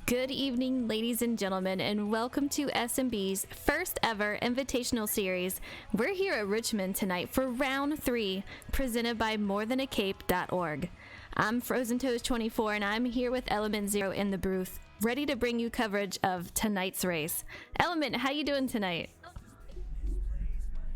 Good evening, ladies and gentlemen, and welcome to SnB's first ever Invitational series. We're here at Richmond tonight for round 3, presented by morethanAcape.org. I'm Frozen Toast 24, and I'm here with Element Zero in the booth, ready to bring you coverage of tonight's race. Element, how you doing tonight?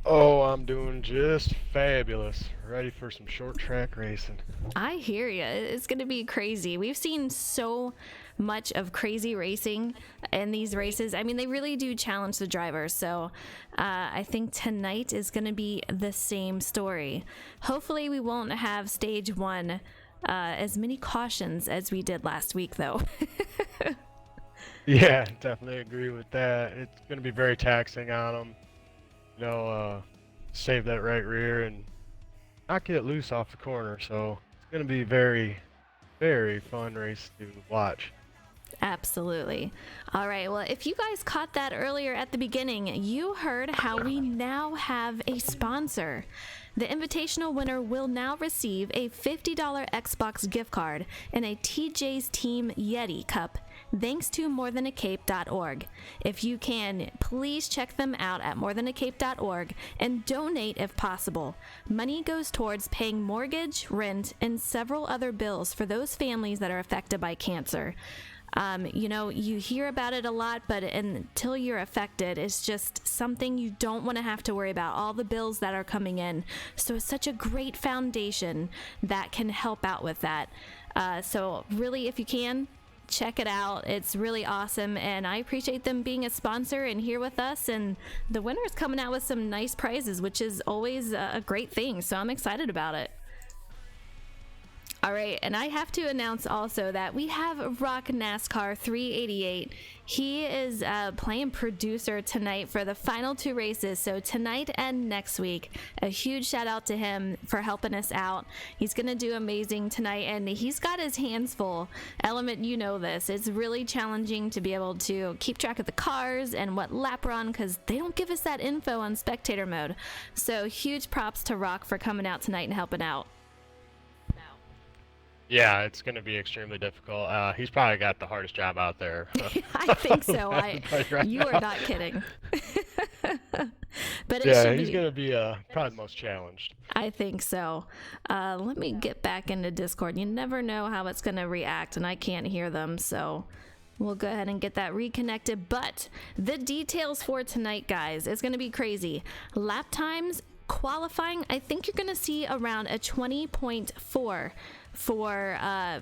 Oh, I'm doing just fabulous. Ready for some short track racing. I hear you. It's going to be crazy. We've seen so much of crazy racing in these races. I mean, they really do challenge the drivers. So I think tonight is going to be the same story. Hopefully, we won't have stage 1 as many cautions as we did last week, though. Yeah, definitely agree with that. It's going to be very taxing on them. Save that right rear and not get loose off the corner. So it's going to be very, very fun race to watch. Absolutely. All right. Well, if you guys caught that earlier at the beginning, you heard how we now have a sponsor. The Invitational winner will now receive a $50 Xbox gift card and a TJ's Team Yeti cup, thanks to morethanAcape.org. If you can, please check them out at morethanAcape.org and donate if possible. Money goes towards paying mortgage, rent, and several other bills for those families that are affected by cancer. You hear about it a lot, but until you're affected, it's just something you don't want to have to worry about, all the bills that are coming in. So it's such a great foundation that can help out with that. So really, if you can, check it out. It's really awesome, and I appreciate them being a sponsor and here with us. And the winner is coming out with some nice prizes, which is always a great thing. So I'm excited about it. All right, and I have to announce also that we have Rock NASCAR 388. He is playing producer tonight for the final 2 races, so tonight and next week. A huge shout out to him for helping us out. He's going to do amazing tonight, and he's got his hands full. Element, you know this. It's really challenging to be able to keep track of the cars and what lap we're on, because they don't give us that info on spectator mode. So huge props to Rock for coming out tonight and helping out. Yeah, it's going to be extremely difficult. He's probably got the hardest job out there. I think so. You are not kidding. But it should he's be. going to be probably the most challenged. I think so. Let me get back into Discord. You never know how it's going to react, and I can't hear them, so we'll go ahead and get that reconnected. But the details for tonight, guys, is going to be crazy. Lap times, qualifying, I think you're going to see around a 20.4 for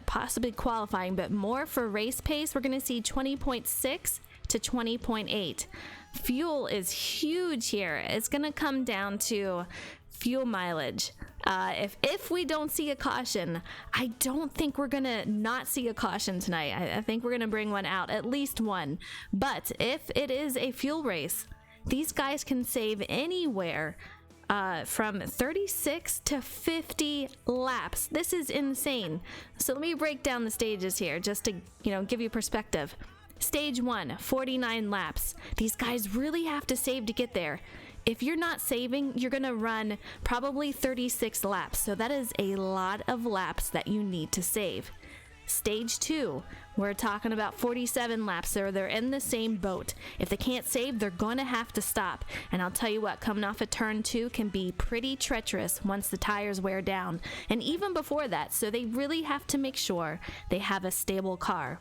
possibly qualifying, but more for race pace. We're going to see 20.6 to 20.8. Fuel is huge here. It's going to come down to fuel mileage. If we don't see a caution, I don't think we're going to not see a caution tonight. I think we're going to bring one out, at least one. But if it is a fuel race, these guys can save anywhere from 36 to 50 laps. This is insane. So let me break down the stages here just to, give you perspective. Stage 1, 49 laps. These guys really have to save to get there. If you're not saving, you're going to run probably 36 laps. So that is a lot of laps that you need to save. Stage 2, we're talking about 47 laps, so they're in the same boat. If they can't save, they're going to have to stop. And I'll tell you what, coming off of turn 2 can be pretty treacherous once the tires wear down. And even before that, so they really have to make sure they have a stable car.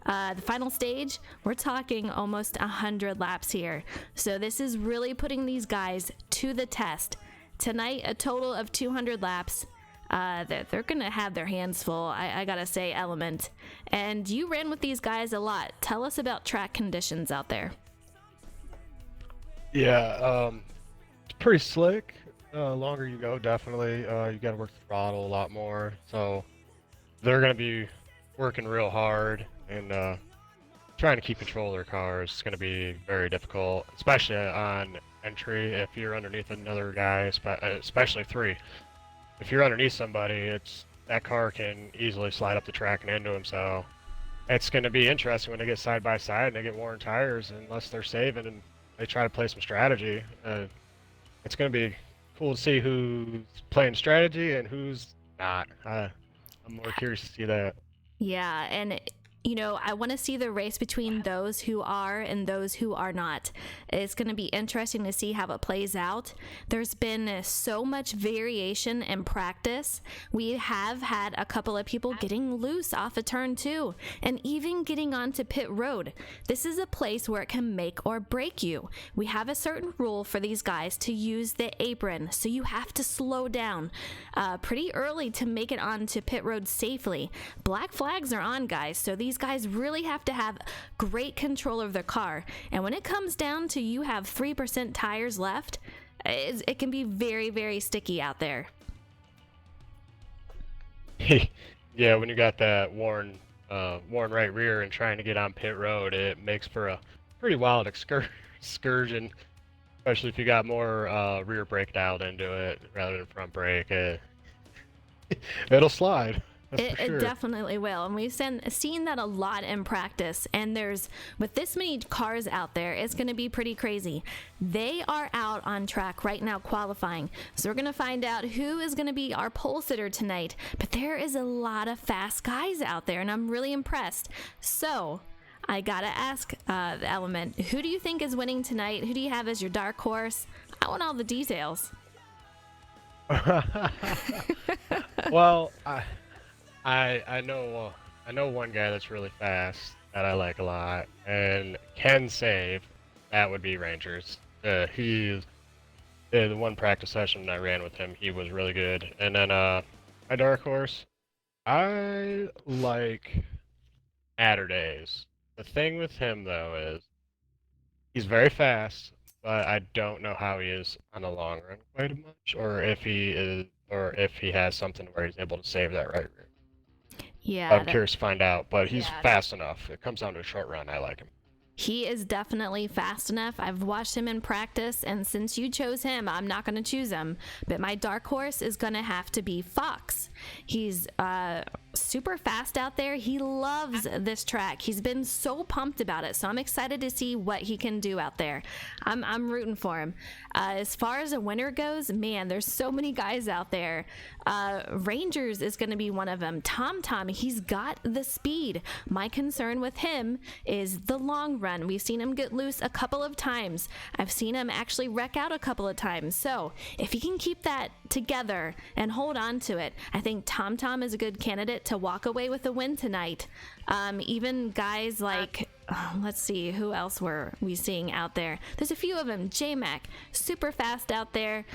The final stage, we're talking almost 100 laps here. So this is really putting these guys to the test. Tonight, a total of 200 laps. They're going to have their hands full, I gotta say, Element. And you ran with these guys a lot. Tell us about track conditions out there. Yeah, it's pretty slick. Longer you go, definitely. You got to work the throttle a lot more. So they're going to be working real hard and trying to keep control of their cars. It's going to be very difficult, especially on entry if you're underneath another guy, especially 3. If you're underneath somebody, that car can easily slide up the track and into him. So it's going to be interesting when they get side by side and they get worn tires, unless they're saving and they try to play some strategy. It's going to be cool to see who's playing strategy and who's not. I'm more curious to see that. Yeah, and I want to see the race between those who are and those who are not. It's going to be interesting to see how it plays out. There's been so much variation in practice. We have had a couple of people getting loose off a turn 2 and even getting onto pit road. This is a place where it can make or break you. We have a certain rule for these guys to use the apron, so you have to slow down pretty early to make it onto pit road safely. Black flags are on, guys, so these guys really have to have great control of their car. And when it comes down to you have 3% tires left, it can be very, very sticky out there. Yeah, when you got that worn right rear and trying to get on pit road, it makes for a pretty wild excursion, especially if you got more rear brake dialed into it rather than front brake. It'll slide. It definitely will, and we've seen that a lot in practice. And with this many cars out there, it's going to be pretty crazy. They are out on track right now qualifying, so we're going to find out who is going to be our pole sitter tonight. But there is a lot of fast guys out there, and I'm really impressed. So I gotta ask the Element, who do you think is winning tonight? Who do you have as your dark horse? I want all the details. Well, I know one guy that's really fast that I like a lot and can save. That would be Rangers. The one practice session I ran with him, he was really good. And then my dark horse, I like Saturdays. The thing with him though is he's very fast, but I don't know how he is on the long run quite much, or if he has something where he's able to save that right rear. Yeah, I'm curious to find out, but he's fast enough. It comes down to a short run. I like him. He is definitely fast enough. I've watched him in practice, and since you chose him, I'm not going to choose him. But my dark horse is going to have to be Fox. He's super fast out there. He loves this track. He's been so pumped about it, so I'm excited to see what he can do out there. I'm rooting for him. As far as a winner goes, man, there's so many guys out there. Rangers is going to be one of them. Tom, he's got the speed. My concern with him is the long run. We've seen him get loose a couple of times. I've seen him actually wreck out a couple of times. So if he can keep that together and hold on to it, I think Tom is a good candidate to walk away with a win tonight. Even guys like, let's see, who else were we seeing out there? There's a few of them. J-Mac, super fast out there,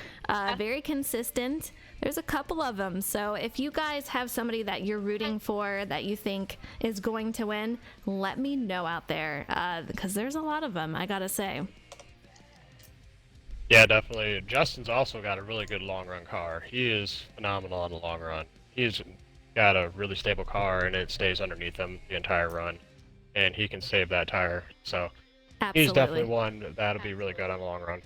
very consistent. There's a couple of them. So if you guys have somebody that you're rooting for that you think is going to win, let me know out there, because there's a lot of them, I gotta say. Yeah, definitely. Justin's also got a really good long run car. He is phenomenal on the long run. He's got a really stable car, and it stays underneath him the entire run, and he can save that tire. So Absolutely. He's definitely one that'll be really good on the long run.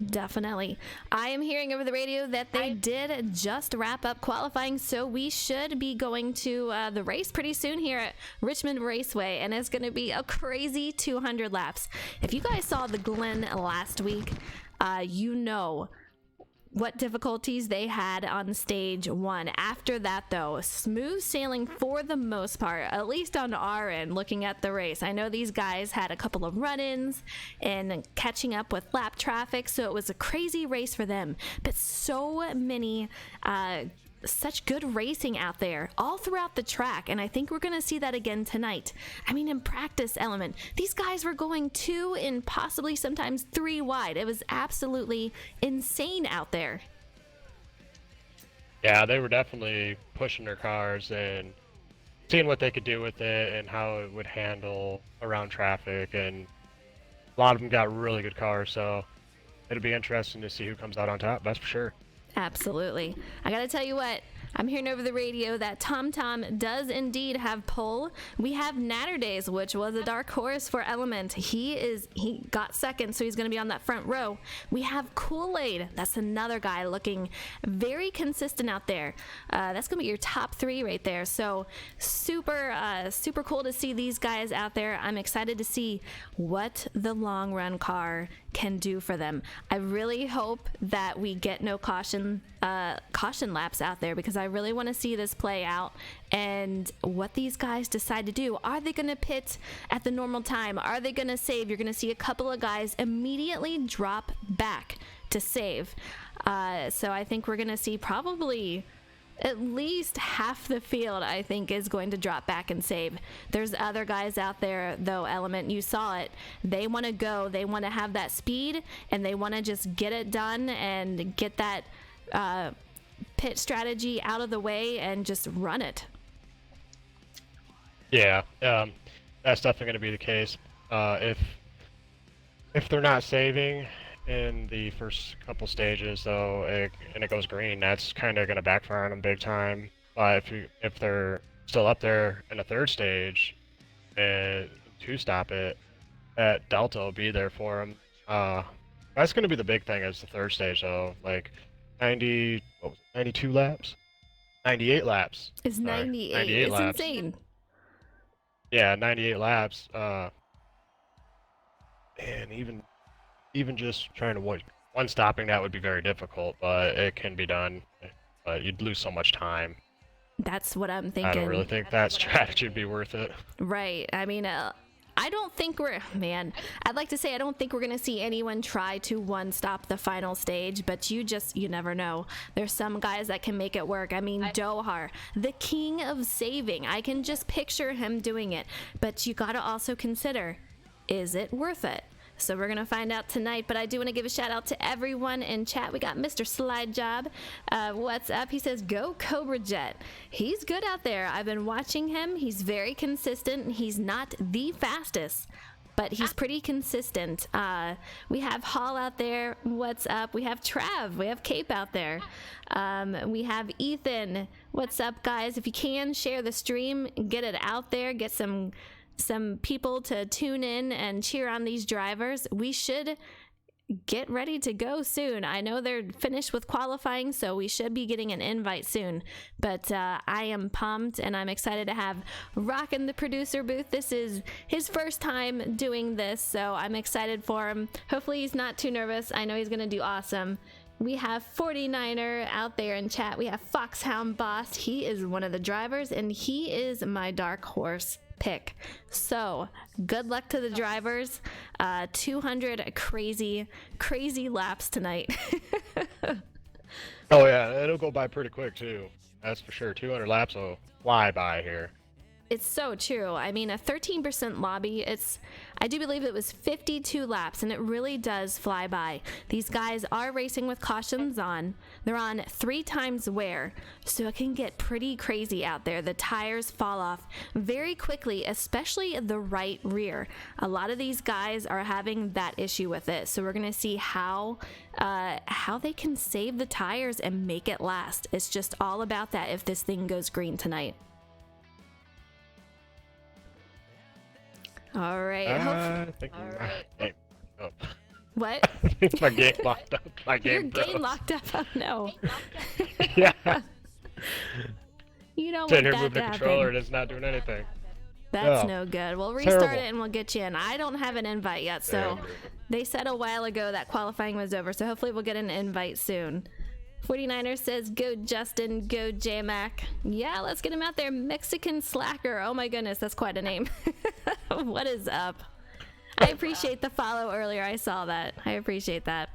Definitely. I am hearing over the radio that they did just wrap up qualifying, so we should be going to the race pretty soon here at Richmond Raceway, and it's going to be a crazy 200 laps. If you guys saw the Glen last week, you know what difficulties they had on stage 1. After that, though, smooth sailing for the most part, at least on our end, looking at the race. I know these guys had a couple of run-ins and catching up with lap traffic, so it was a crazy race for them. But so many such good racing out there all throughout the track, and I think we're going to see that again tonight. I mean, in practice, Element, these guys were going 2 and possibly sometimes 3 wide. It was absolutely insane out there. Yeah, they were definitely pushing their cars and seeing what they could do with it and how it would handle around traffic, and a lot of them got really good cars, so it'll be interesting to see who comes out on top, that's for sure. Absolutely. I gotta tell you what, I'm hearing over the radio that Tom does indeed have pole. We have Natterdays, which was a dark horse for Element. He got second, so he's going to be on that front row. We have Kool-Aid. That's another guy looking very consistent out there. That's going to be your top 3 right there. So super cool to see these guys out there. I'm excited to see what the long run car can do for them. I really hope that we get no caution laps out there, because I really want to see this play out and what these guys decide to do. Are they going to pit at the normal time? Are they going to save? You're going to see a couple of guys immediately drop back to save. So I think we're going to see probably at least half the field, I think, is going to drop back and save. There's other guys out there, though, Element, you saw it. They want to go. They want to have that speed, and they want to just get it done and get that pit strategy out of the way and just run it. Yeah, that's definitely going to be the case. If they're not saving in the first couple stages, though, and it goes green, that's kind of going to backfire on them big time. But if they're still up there in the third stage and to stop it, that delta will be there for them. That's going to be the big thing is the third stage, though. Like 92 laps? 98 laps. It's 98. 98 it's laps. Insane. Yeah, 98 laps. And even just trying to one stopping that would be very difficult, but it can be done. But you'd lose so much time. That's what I'm thinking. I don't really think that strategy would be worth it. Right. I mean, I don't think I'd like to say I don't think we're going to see anyone try to one-stop the final stage, but you never know. There's some guys that can make it work. I mean, Dohar, the king of saving. I can just picture him doing it, but you got to also consider, is it worth it? So we're going to find out tonight, but I do want to give a shout out to everyone in chat. We got Mr. Slide Job. What's up? He says, go Cobra Jet. He's good out there. I've been watching him. He's very consistent. He's not the fastest, but he's pretty consistent. We have Hall out there. What's up? We have Trav. We have Cape out there. We have Ethan. What's up, guys? If you can, share the stream, get it out there, get some people to tune in and cheer on these drivers. We should get ready to go soon. I know they're finished with qualifying, so we should be getting an invite soon. But I am pumped, and I'm excited to have Rock in the producer booth. This is his first time doing this, so I'm excited for him. Hopefully he's not too nervous. I know he's going to do awesome. We have 49er out there in chat. We have Foxhound Boss. He is one of the drivers, and he is my dark horse pick. So good luck to the drivers. 200 crazy laps tonight. Oh yeah, it'll go by pretty quick too. That's for sure. 200 laps will fly by here. It's so true. I mean, a 13% lobby, I do believe it was 52 laps, and it really does fly by. These guys are racing with cautions on. They're on 3 times wear, so it can get pretty crazy out there. The tires fall off very quickly, especially the right rear. A lot of these guys are having that issue with it, so we're going to see how they can save the tires and make it last. It's just all about that if this thing goes green tonight. All right. What? My game locked up. Your game locked up. Oh no. Yeah. You don't want Sitting here that moving to the controller happen. and it's not doing anything. That's Oh. no good. We'll restart Terrible. it and we'll get you in. I don't have an invite yet, so Damn. they said a while ago that qualifying was over, so hopefully we'll get an invite soon. 49er says, go Justin, go J-Mac. Yeah, let's get him out there. Mexican Slacker. Oh my goodness, that's quite a name. What is up? I appreciate the follow earlier. I saw that. I appreciate that.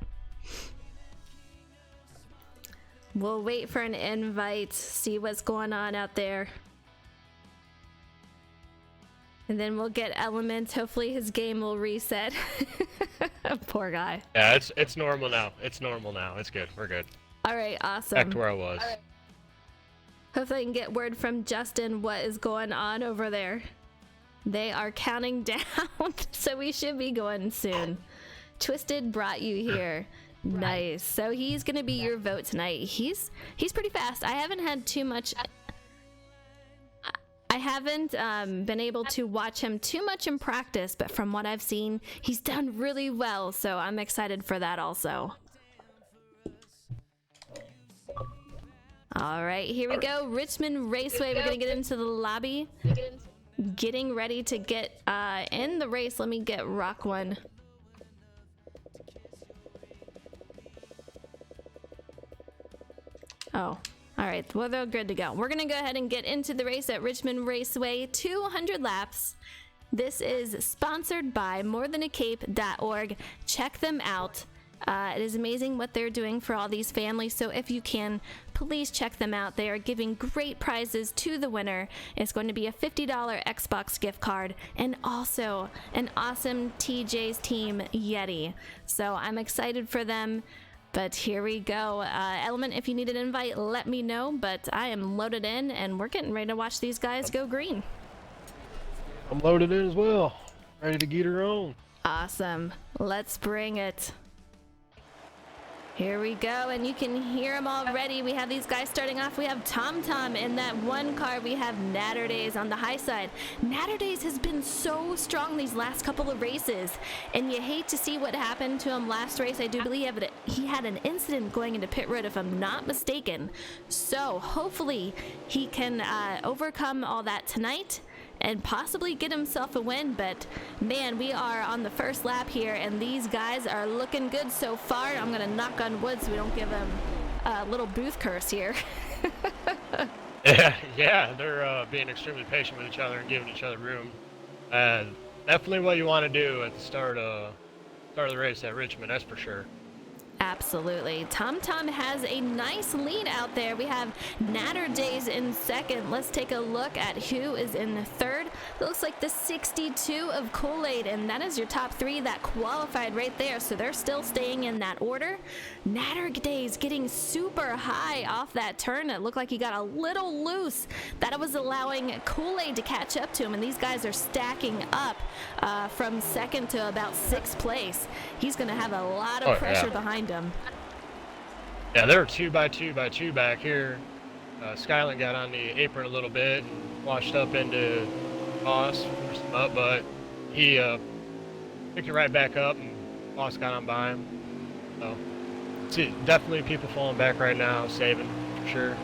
We'll wait for an invite, see what's going on out there. And then we'll get Elements. Hopefully his game will reset. Poor guy. Yeah, it's normal now. It's good. We're good. All right, awesome. Back to where I was. Hopefully I can get word from Justin what is going on over there. They are counting down, so we should be going soon. Twisted brought you here. Nice. So he's going to be your vote tonight. He's pretty fast. I haven't had too much... I haven't been able to watch him too much in practice, but from what I've seen, he's done really well, so I'm excited for that also. All right, here we go. Richmond Raceway. We're going to get into the lobby. Getting ready to get in the race. Let me get Rock one. Oh, All right, well, they're good to go. We're going to go ahead and get into the race at Richmond Raceway, 200 laps. This is sponsored by morethanAcape.org. Check them out. It is amazing what they're doing for all these families, so if you can, please check them out. They are giving great prizes to the winner. It's going to be a $50 Xbox gift card and also an awesome TJ's Team Yeti. So I'm excited for them. But here we go. Element, if you need an invite, let me know. But I am loaded in, and we're getting ready to watch these guys go green. I'm loaded in as well. Ready to get her on. Awesome. Let's bring it. Here we go, and you can hear them already. We have these guys starting off. We have Tom Tom in that one car. We have Natterdays on the high side. Natterdays has been so strong these last couple of races, and you hate to see what happened to him last race. I do believe he had an incident going into pit road, if I'm not mistaken. So hopefully he can overcome all that tonight and possibly get himself a win. But man, we are on the first lap here, and these guys are looking good so far. I'm gonna knock on wood so we don't give them a little booth curse here. Yeah, they're being extremely patient with each other and giving each other room. Definitely what you want to do at the start of the race at Richmond, that's for sure. Absolutely. Tom Tom has a nice lead out there. We have Natterdays in second. Let's take a look at who is in third. It looks like the 62 of Kool-Aid, and that is your top three that qualified right there. So they're still staying in that order. Natterdays getting super high off that turn. It looked like he got a little loose. That was allowing Kool-Aid to catch up to him, and these guys are stacking up from second to about sixth place. He's going to have a lot of pressure behind him. Yeah, they're 2x2x2 back here. Skyland got on the apron a little bit and washed up into Boss, forced him up, but he picked it right back up, and Boss got on by him. So, see, definitely people falling back right now, saving for sure.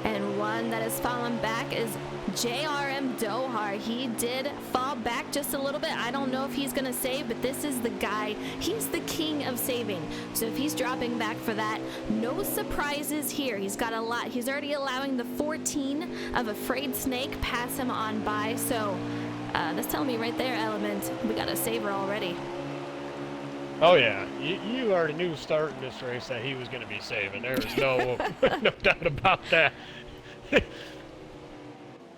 And one that is falling back is JRM Dohar. He did fall back just a little bit. I don't know if he's going to save, but this is the guy. He's the king of saving. So if he's dropping back for that, no surprises here. He's got a lot. He's already allowing the 14 of Afraid Snake pass him on by. So that's telling me right there, Element, we got a saver already. Oh yeah, you already knew starting this race that he was going to be saving. There was no doubt about that.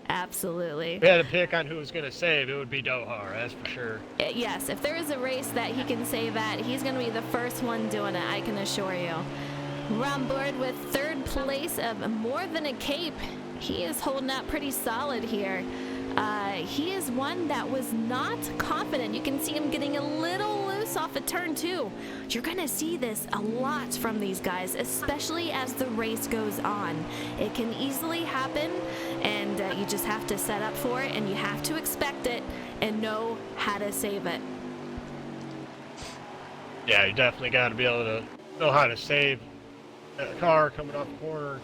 Absolutely. If we had to pick on who was going to save, it would be Dohar, that's for sure. Yes, if there is a race that he can save at, he's going to be the first one doing it, I can assure you. We're on board with third place of More Than a Cape. He is holding up pretty solid here. He is one that was not confident. You can see him getting a little loose off a turn two. You're gonna see this a lot from these guys, especially as the race goes on. It can easily happen, and you just have to set up for it, and you have to expect it and know how to save it. Yeah, you definitely got to be able to know how to save a car coming off the corner.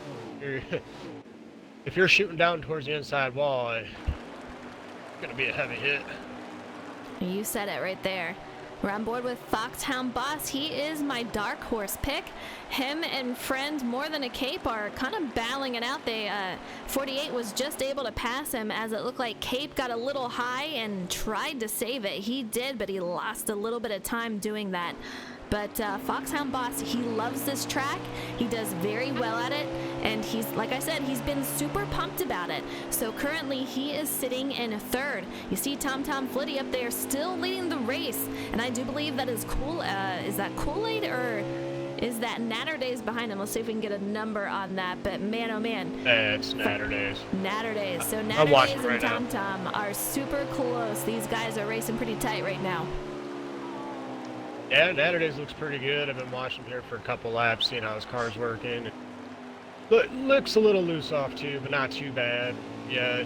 If you're shooting down towards the inside wall, it's going to be a heavy hit. You said it right there. We're on board with Foxhound Boss. He is my dark horse pick. Him and friend More Than a Cape are kind of battling it out. 48 was just able to pass him, as it looked like Cape got a little high and tried to save it. He did, but he lost a little bit of time doing that. But Foxhound Boss, he loves this track. He does very well at it, and he's, like I said, he's been super pumped about it. So currently he is sitting in third. You see Tom Flitty up there still leading the race, and I do believe that is cool. Is that Kool-Aid or is that Natterdays behind him? Let's see if we can get a number on that. But man, oh man. It's Natterdays. Natterdays. So Natterdays and Tom are super close. These guys are racing pretty tight right now. Yeah, Natterdays looks pretty good. I've been watching him here for a couple laps, seeing how his car's working. Looks a little loose off too, but not too bad. Yeah,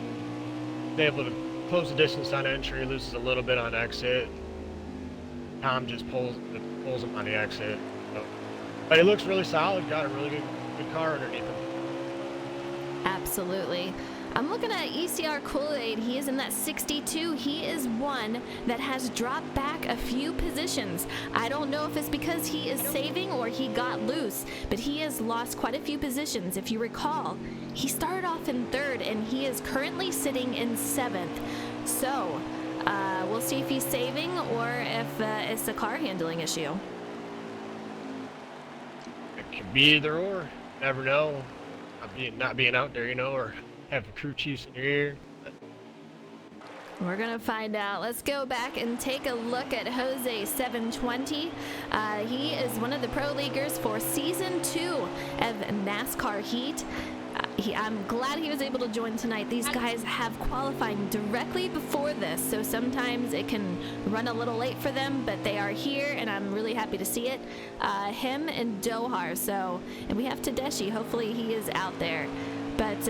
he's able to close the distance on entry, loses a little bit on exit. Tom just pulls him on the exit. So, but he looks really solid. Got a really good car underneath him. Absolutely. I'm looking at ECR Kool-Aid. He is in that 62. He is one that has dropped back a few positions. I don't know if it's because he is saving or he got loose, but he has lost quite a few positions. If you recall, he started off in 3rd and he is currently sitting in 7th. So we'll see if he's saving or if it's a car handling issue. It could be either or. Never know. Not being out there, you know, or having crew chiefs in your ear. We're gonna find out. Let's go back and take a look at Jose 720. He is one of the pro leaguers for season 2 of NASCAR Heat. I'm glad he was able to join tonight. These guys have qualifying directly before this, so sometimes it can run a little late for them, but they are here, and I'm really happy to see it. Him and Dohar, and we have Tedeschi. Hopefully he is out there. But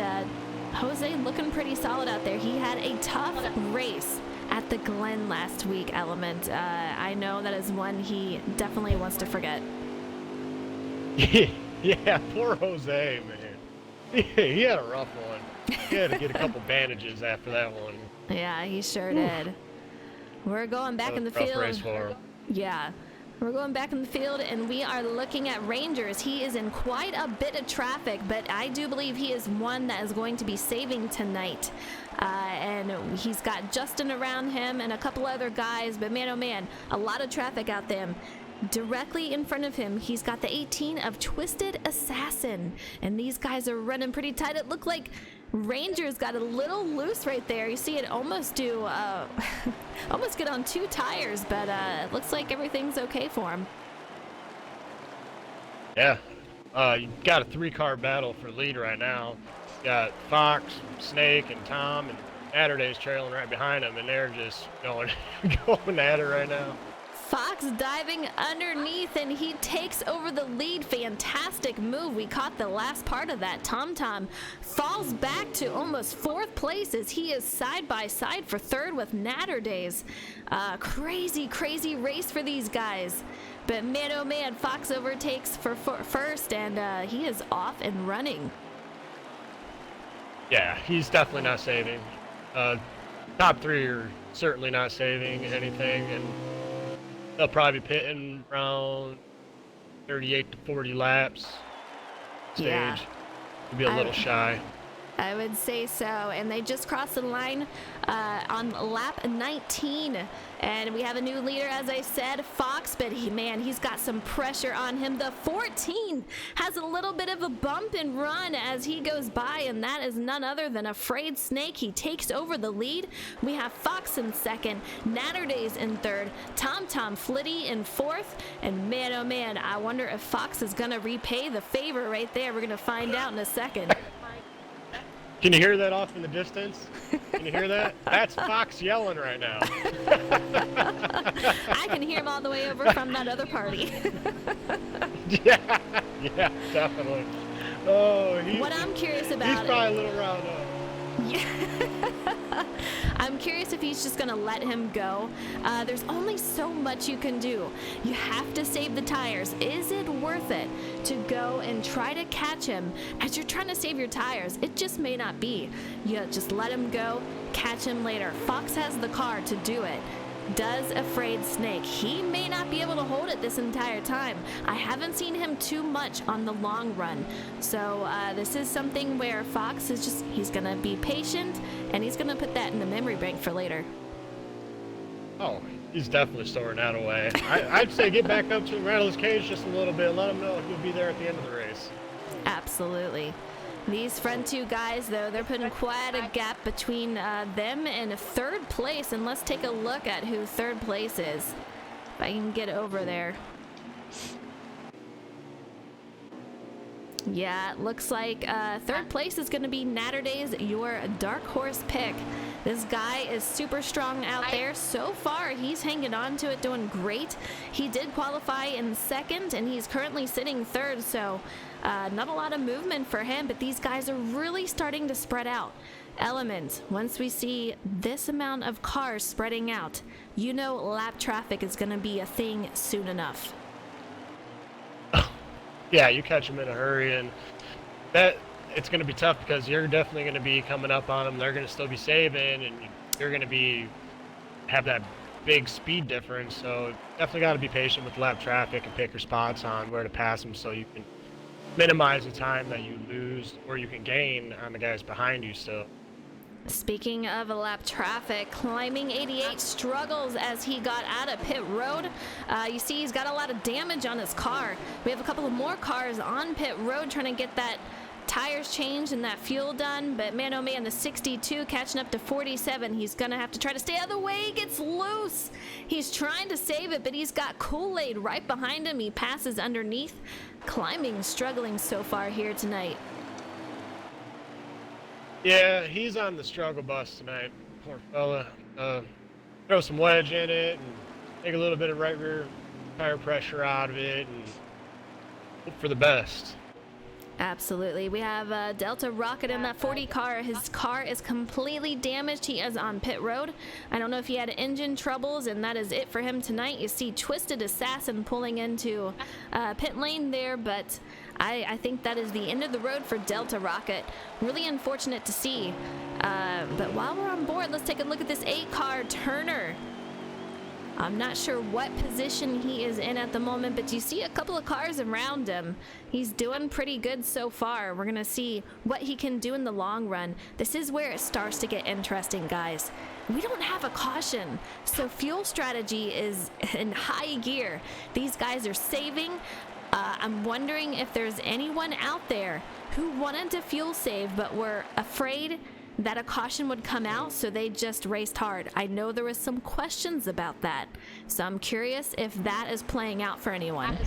Jose looking pretty solid out there. He had a tough race at the Glen last week, Element. I know that is one he definitely wants to forget. Yeah, poor Jose, man. He had a rough one. He had to get a couple bandages after that one. Yeah, he sure did. We're going back in the field. Rough race for him. Yeah. We're going back in the field, and we are looking at Rangers. He is in quite a bit of traffic, but I do believe he is one that is going to be saving tonight. And he's got Justin around him and a couple other guys, but man, oh man, a lot of traffic out there. Directly in front of him, he's got the 18 of Twisted Assassin, and these guys are running pretty tight. It looked like Rangers got a little loose right there. You see it almost do, almost get on 2 tires, but it looks like everything's okay for him. Yeah, you got a 3-car battle for lead right now. You got Fox, Snake, and Tom, and Saturdays trailing right behind them, and they're just going at it right now. Fox diving underneath, and he takes over the lead. Fantastic move. We caught the last part of that. Tom falls back to almost 4th place as he is side by side for 3rd with Natterdays. Crazy race for these guys. But man, oh man, Fox overtakes for 1st, and he is off and running. Yeah, he's definitely not saving. Top 3 are certainly not saving anything, and they'll probably be pitting around 38 to 40 laps. Stage. Yeah. Could be a little shy. I would say so. And they just crossed the line on lap 19. And we have a new leader, as I said, Fox, but he's got some pressure on him. The 14 has a little bit of a bump and run as he goes by, and that is none other than Afraid Snake. He takes over the lead. We have Fox in 2nd, Natterdays in 3rd, Tom Flitty in 4th, and man, oh man, I wonder if Fox is going to repay the favor right there. We're going to find out in a second. Can you hear that off in the distance? Can you hear that? That's Fox yelling right now. I can hear him all the way over from that other party. Yeah, definitely. Oh, what I'm curious about he's probably a little riled up. Yeah. I'm curious if he's just going to let him go. There's only so much you can do. You have to save the tires. Is it worth it to go and try to catch him as you're trying to save your tires? It just may not be. You just let him go, catch him later. Fox has the car to do it. Does Afraid Snake? He may not be able to hold it this entire time. I haven't seen him too much on the long run. So this is something where Fox is he's going to be patient, and he's going to put that in the memory bank for later. Oh, he's definitely storing that away. I'd say get back up to him, rattle his cage just a little bit, let him know he'll be there at the end of the race. Absolutely. These front 2 guys, though, they're putting quite a gap between them and 3rd place. And let's take a look at who 3rd place is. If I can get over there. Yeah, it looks like 3rd place is going to be Natterdays, your dark horse pick. This guy is super strong out there. So far, he's hanging on to it, doing great. He did qualify in 2nd, and he's currently sitting 3rd, so not a lot of movement for him, but these guys are really starting to spread out. Element, once we see this amount of cars spreading out, you know lap traffic is going to be a thing soon enough. Yeah, you catch them in a hurry, and that it's going to be tough because you're definitely going to be coming up on them. They're going to still be saving, and you're going to have that big speed difference. So definitely got to be patient with lap traffic and pick your spots on where to pass them so you can minimize the time that you lose or you can gain on the guys behind you still. Speaking of lap traffic, climbing 88 struggles as he got out of pit road. You see he's got a lot of damage on his car. We have a couple of more cars on pit road trying to get that tires changed and that fuel done, but man oh man, the 62 catching up to 47. He's gonna have to try to stay out of the way. He gets loose. He's trying to save it, but he's got Kool-Aid right behind him. He passes underneath. Climbing, struggling so far here tonight. Yeah, he's on the struggle bus tonight, poor fella. Throw some wedge in it and take a little bit of right rear tire pressure out of it and hope for the best. Absolutely. We have Delta Rocket in that 40 car. His car is completely damaged. He is on pit road. I don't know if he had engine troubles, and that is it for him tonight. You see Twisted Assassin pulling into pit lane there, but I think that is the end of the road for Delta Rocket. Really unfortunate to see. But while we're on board, let's take a look at this 8 car Turner. I'm not sure what position he is in at the moment, but you see a couple of cars around him. He's doing pretty good so far. We're going to see what he can do in the long run. This is where it starts to get interesting, guys. We don't have a caution, so fuel strategy is in high gear. These guys are saving. I'm wondering if there's anyone out there who wanted to fuel save but were afraid that a caution would come out, so they just raced hard. I know there was some questions about that, so I'm curious if that is playing out for anyone.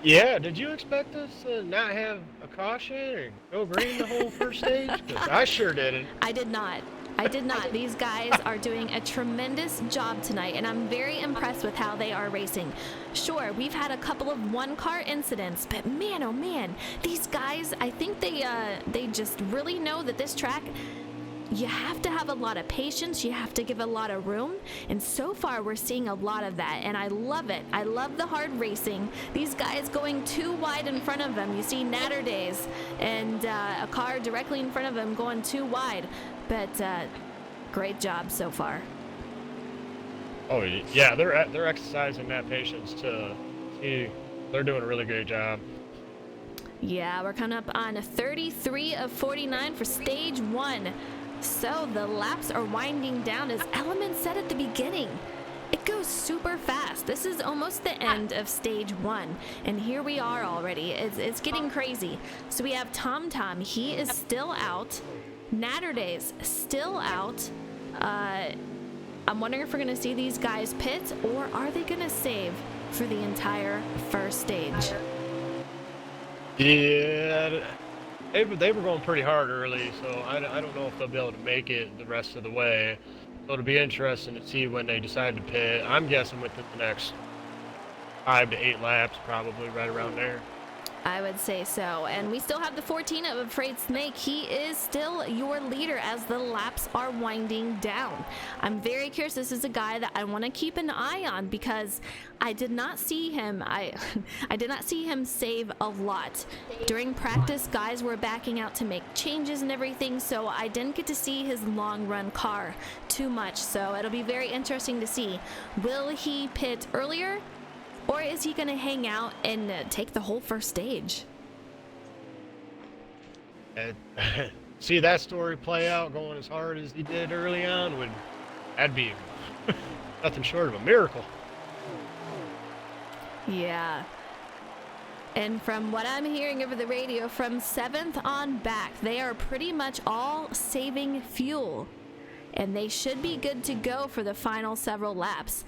Yeah, did you expect us to not have a caution and go green the whole first stage? 'Cause I sure didn't. I did not. I did not. These guys are doing a tremendous job tonight, and I'm very impressed with how they are racing. Sure, we've had a couple of one-car incidents, but man, oh man, these guys, I think they just really know that this track, you have to have a lot of patience, you have to give a lot of room, and so far we're seeing a lot of that, and I love it. I love the hard racing. These guys going too wide in front of them. You see Natter Days and a car directly in front of him going too wide, but great job so far. Oh yeah, they're exercising that patience to see. They're doing a really great job. Yeah, we're coming up on 33 of 49 for stage 1. So the laps are winding down as Element said at the beginning. It goes super fast. This is almost the end of stage 1, and here we are already. It's getting crazy. So we have Tom Tom. He is still out. Natter Days still out. I'm wondering if we're going to see these guys pit, or are they going to save for the entire first stage? Yeah, they were going pretty hard early, so I don't know if they'll be able to make it the rest of the way. So it'll be interesting to see when they decide to pit. I'm guessing within the next 5 to 8 laps, probably right around there. I would say so. And we still have the 14 of Afraid Snake. He is still your leader as the laps are winding down. I'm very curious. This is a guy that I want to keep an eye on because I did not see him. I did not see him save a lot. During practice, guys were backing out to make changes and everything, so I didn't get to see his long run car too much. So it'll be very interesting to see. Will he pit earlier? Or is he going to hang out and take the whole first stage? See that story play out going as hard as he did early on, that'd be nothing short of a miracle. Yeah. And from what I'm hearing over the radio, from 7th on back, they are pretty much all saving fuel. And they should be good to go for the final several laps.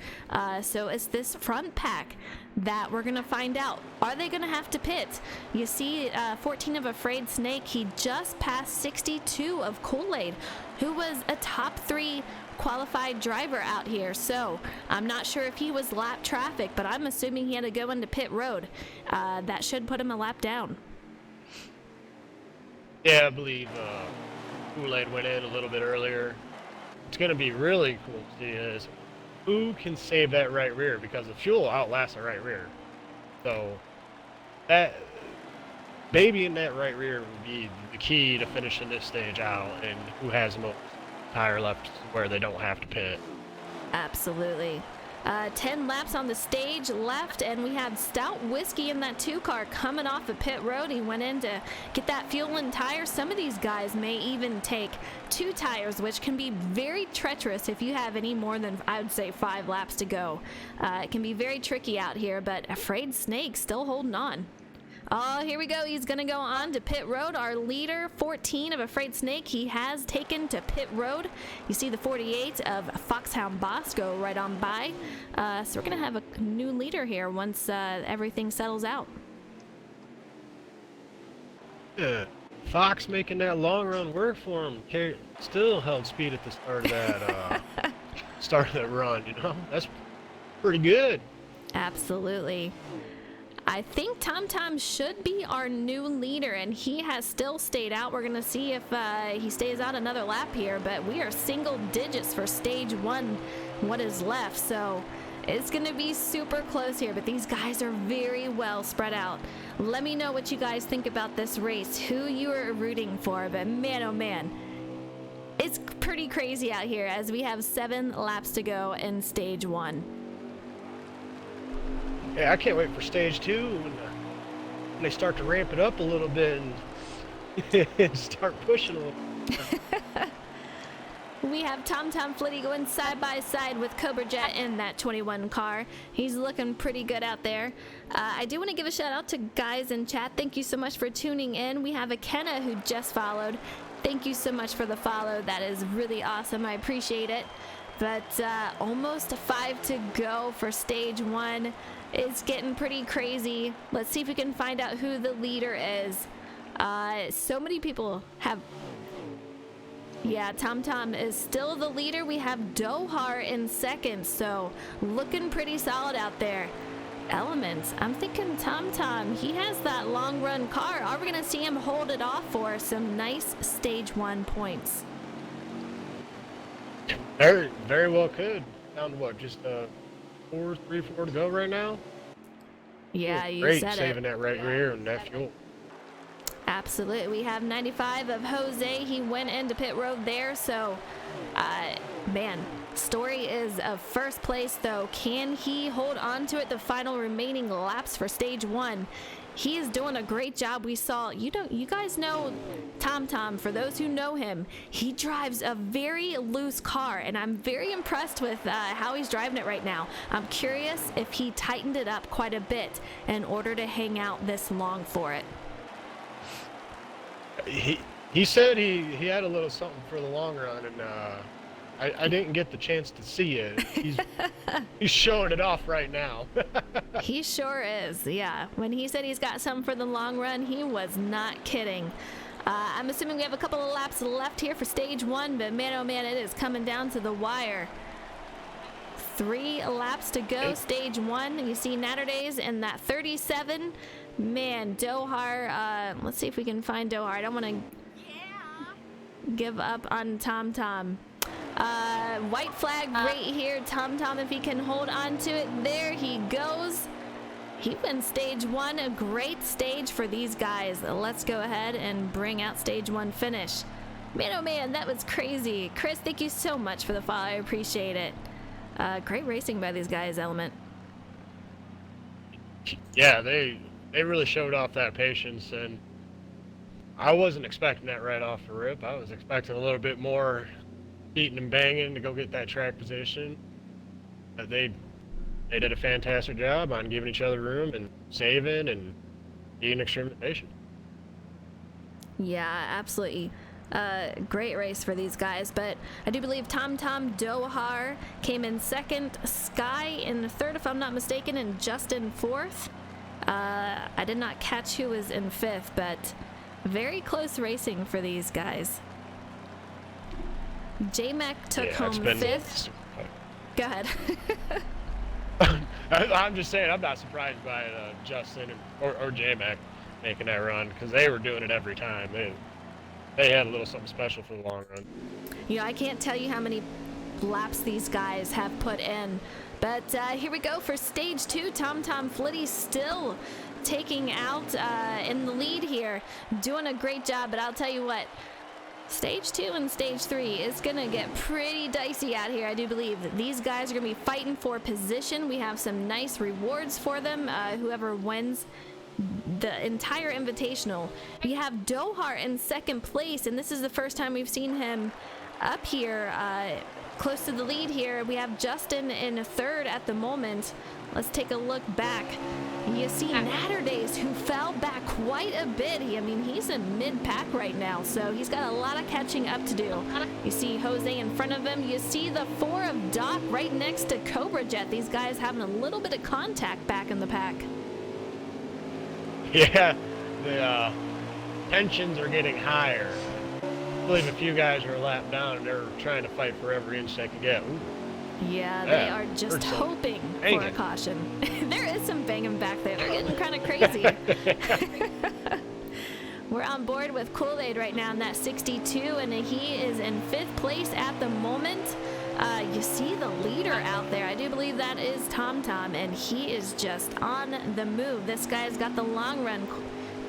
So it's this front pack that we're going to find out. Are they going to have to pit? You see 14 of Afraid Snake, he just passed 62 of Kool-Aid, who was a top 3 qualified driver out here. So I'm not sure if he was lap traffic, but I'm assuming he had to go into pit road. That should put him a lap down. Yeah, I believe Kool-Aid went in a little bit earlier. It's going to be really cool to see is who can save that right rear, because the fuel outlasts the right rear. So that baby in that right rear would be the key to finishing this stage out, and who has the most tire left where they don't have to pit. Absolutely. 10 laps on the stage left, and we have Stout Whiskey in that 2 car coming off of pit road. He went in to get that fuel and tires. Some of these guys may even take 2 tires, which can be very treacherous if you have any more than, I would say, 5 laps to go. It can be very tricky out here, but Afraid Snake still holding on. Oh, here we go. He's going to go on to pit road. Our leader, 14 of Afraid Snake, he has taken to pit road. You see the 48 of Foxhound Boss go right on by. So we're going to have a new leader here once everything settles out. Yeah. Fox making that long run work for him. Still held speed at the start of that run, you know? That's pretty good. Absolutely. I think Tom Tom should be our new leader, and he has still stayed out. We're going to see if he stays out another lap here, but we are single digits for stage 1, what is left. So it's going to be super close here, but these guys are very well spread out. Let me know what you guys think about this race, who you are rooting for, but man, oh man, it's pretty crazy out here as we have 7 laps to go in stage 1. Yeah, I can't wait for stage 2 when they start to ramp it up a little bit and start pushing a little. We have Tom Tom Flitty going side by side with Cobra Jet in that 21 car. He's looking pretty good out there. I do want to give a shout out to guys in chat. Thank you so much for tuning in. We have a Kenna who just followed. Thank you so much for the follow. That is really awesome. I appreciate it. But almost 5 to go for stage 1. It's getting pretty crazy. Let's see if we can find out who the leader is. So many people have... Yeah, Tom Tom is still the leader. We have Dohar in second, so looking pretty solid out there. Elements, I'm thinking Tom Tom, he has that long run car. Are we going to see him hold it off for some nice stage 1 points? Very, very well could. Down to what, just 4 to go right now? Yeah, you great said it. saving that right rear and that fuel. Absolutely. We have 95 of Jose. He went into pit road there. So, man, story is of first place, though. Can he hold on to it the final remaining laps for stage 1? He is doing a great job. We saw, you guys know Tom Tom. For those who know him, he drives a very loose car, and I'm very impressed with how he's driving it right now. I'm curious if he tightened it up quite a bit in order to hang out this long for it. He said he had a little something for the long run, and I didn't get the chance to see it. He's showing it off right now. He sure is, yeah. When he said he's got something for the long run, he was not kidding. I'm assuming we have a couple of laps left here for stage 1, but man, oh man, it is coming down to the wire. 3 laps to go, stage 1. You see Natterdays in that 37. Man, Dohar, let's see if we can find Dohar. I don't want to give up on Tom Tom. White flag right here. Tom Tom, if he can hold on to it, there he goes. He wins stage 1, a great stage for these guys. Let's go ahead and bring out stage 1 finish. Man, oh man, that was crazy. Chris, thank you so much for the follow. I appreciate it. Great racing by these guys, Element. Yeah, they really showed off that patience, and I wasn't expecting that right off the rip. I was expecting a little bit more beating and banging to go get that track position. But they did a fantastic job on giving each other room and saving and being extremely patient. Yeah, absolutely. Great race for these guys, but I do believe Tom Tom Dohar came in second, Sky in third, if I'm not mistaken, and Justin fourth. I did not catch who was in fifth, but very close racing for these guys. J-Mac took home fifth. Go ahead. I'm just saying, I'm not surprised by Justin or J-Mac making that run, because they were doing it every time. They had a little something special for the long run. You know, I can't tell you how many laps these guys have put in. But here we go for stage 2. Tom Tom Flitty still taking out in the lead here, doing a great job. But I'll tell you what, Stage 2 and Stage 3 is going to get pretty dicey out here. I do believe that these guys are going to be fighting for position. We have some nice rewards for them, whoever wins the entire invitational. We have Dohar in second place, and this is the first time we've seen him up here close to the lead here. We have Justin in third at the moment. Let's take a look back. You see Natterdays, who fell back quite a bit. I mean, he's in mid-pack right now, so he's got a lot of catching up to do. You see Jose in front of him. You see the 4 of Doc right next to Cobra Jet. These guys having a little bit of contact back in the pack. Yeah, the tensions are getting higher. I believe a few guys are a lap down and they're trying to fight for every inch they can get. Ooh. Yeah, they are just hoping for a caution. There is some banging back there. They're getting kind of crazy. We're on board with Kool-Aid right now in that 62, and he is in 5th place at the moment. You see the leader out there. I do believe that is TomTom, and he is just on the move. This guy's got the long run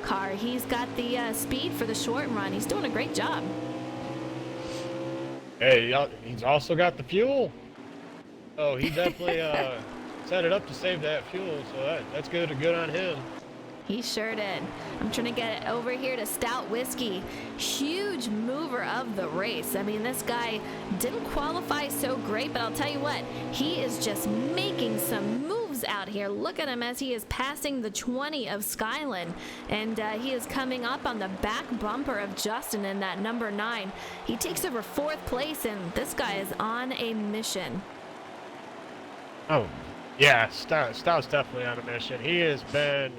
car. He's got the speed for the short run. He's doing a great job. Hey, he's also got the fuel. Oh, he definitely set it up to save that fuel, so that's good on him. He sure did. I'm trying to get it over here to Stout Whiskey. Huge mover of the race. I mean, this guy didn't qualify so great, but I'll tell you what, he is just making some moves out here. Look at him as he is passing the 20 of Skyland, and he is coming up on the back bumper of Justin in that number 9. He takes over 4th place, and this guy is on a mission. Oh, yeah, Stout's definitely on a mission. He has been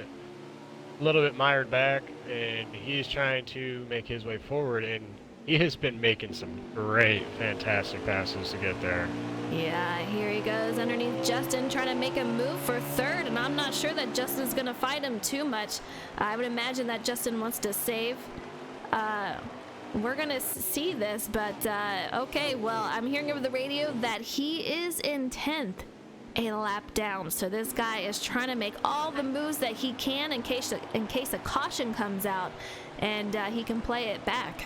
a little bit mired back, and he's trying to make his way forward, and he has been making some great, fantastic passes to get there. Yeah, here he goes underneath Justin, trying to make a move for 3rd, and I'm not sure that Justin's going to fight him too much. I would imagine that Justin wants to save. We're going to see this, but okay, well, I'm hearing over the radio that he is in 10th. A lap down, so this guy is trying to make all the moves that he can in case a caution comes out, and he can play it back.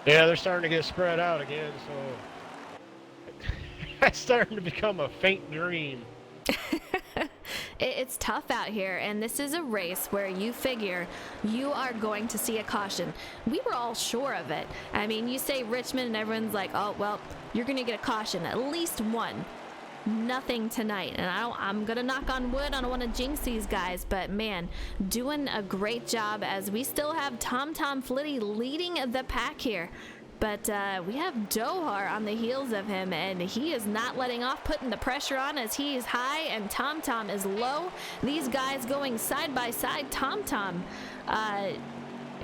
Yeah, they're starting to get spread out again, so it's starting to become a faint dream. It's tough out here, and this is a race where you figure you are going to see a caution. We were all sure of it. I mean, you say Richmond and everyone's like, oh, well, you're going to get a caution, at least one. Nothing tonight, and I'm going to knock on wood. I don't want to jinx these guys, but man, doing a great job as we still have TomTom Flitty leading the pack here. But we have Dohar on the heels of him, and he is not letting off, putting the pressure on as he is high and TomTom is low. These guys going side by side. TomTom,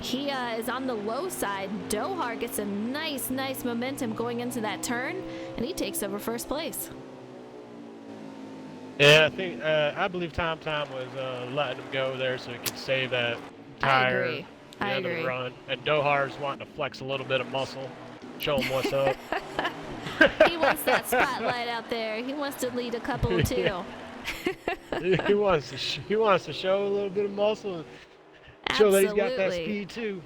he is on the low side. Dohar gets a nice momentum going into that turn, and he takes over 1st place. Yeah, I believe TomTom was letting him go there so he could save that tire. I agree. Run. And Dohar's wanting to flex a little bit of muscle, show him what's up. He wants that spotlight out there. He wants to lead a couple too. he wants to show a little bit of muscle and show that he's got that speed too.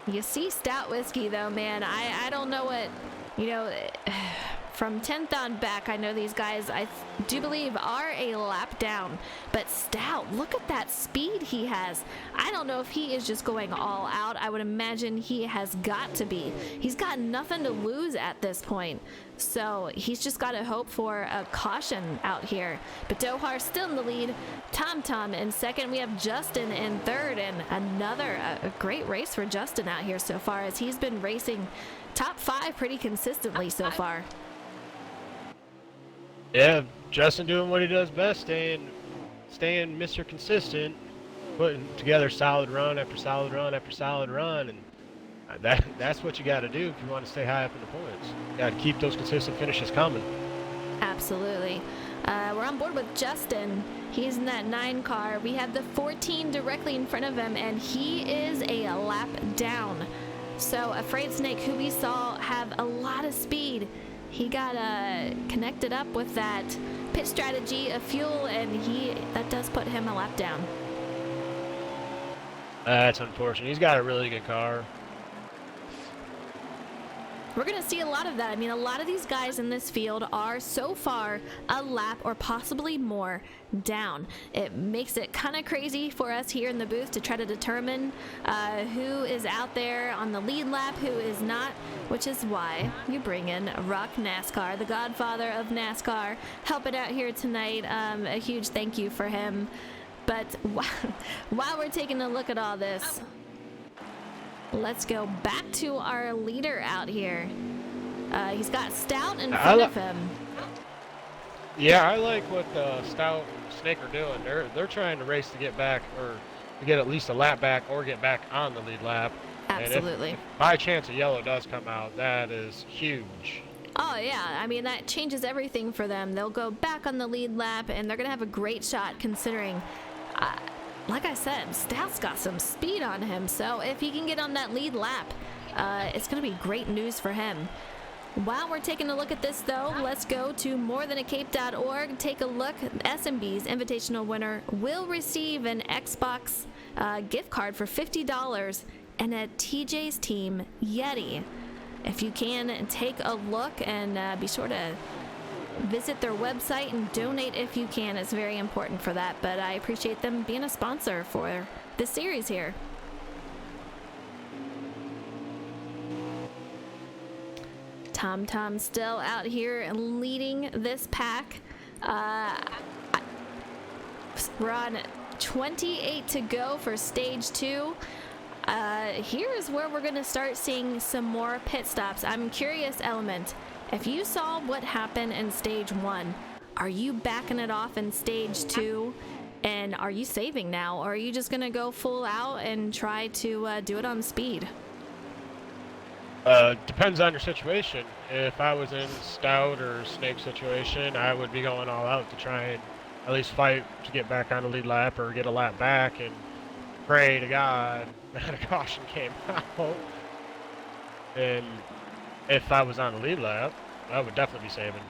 You see Stout Whiskey though, man. I don't know what, you know, from 10th on back, I know these guys, I do believe, are a lap down. But Stout, look at that speed he has. I don't know if he is just going all out. I would imagine he has got to be. He's got nothing to lose at this point. So he's just got to hope for a caution out here. But Dohar still in the lead. TomTom in 2nd. We have Justin in 3rd. And another a great race for Justin out here so far, as he's been racing top 5 pretty consistently so far. Yeah, Justin doing what he does best, staying Mr. Consistent, putting together solid run after solid run after solid run, and that's what you got to do if you want to stay high up in the points. You got to keep those consistent finishes coming. Absolutely. We're on board with Justin. He's in that 9 car. We have the 14 directly in front of him, and he is a lap down. So Afraid Snake, who we saw have a lot of speed, he got connected up with that pit strategy of fuel, and that does put him a lap down. That's unfortunate. He's got a really good car. We're going to see a lot of that. I mean, a lot of these guys in this field are so far a lap or possibly more down. It makes it kind of crazy for us here in the booth to try to determine who is out there on the lead lap, who is not, which is why you bring in Rock NASCAR, the godfather of NASCAR, helping out here tonight. A huge thank you for him. But while we're taking a look at all this, let's go back to our leader out here. He's got Stout in front of him. Yeah, I like what Stout and Snake are doing. They're trying to race to get back, or to get at least a lap back, or get back on the lead lap. Absolutely. And if by chance a yellow does come out, that is huge. Oh yeah, I mean that changes everything for them. They'll go back on the lead lap, and they're gonna have a great shot considering. Like I said, Stout's got some speed on him, so if he can get on that lead lap, it's going to be great news for him. While we're taking a look at this, though, let's go to morethan-a-cape.org. Take a look. SnB's Invitational winner will receive an Xbox gift card for $50 and a TJ's Team Yeti. If you can, take a look and be sure to visit their website and donate if you can. It's very important for that, but I appreciate them being a sponsor for this series here. Tom still out here leading this pack. We're on 28 to go for stage 2. Here is where we're going to start seeing some more pit stops. I'm curious, Element, if you saw what happened in stage 1, are you backing it off in stage 2? And are you saving now? Or are you just going to go full out and try to do it on speed? Depends on your situation. If I was in Stout or Snake situation, I would be going all out to try and at least fight to get back on the lead lap or get a lap back and pray to God that a caution came out. And if I was on the lead lap, I would definitely be saving,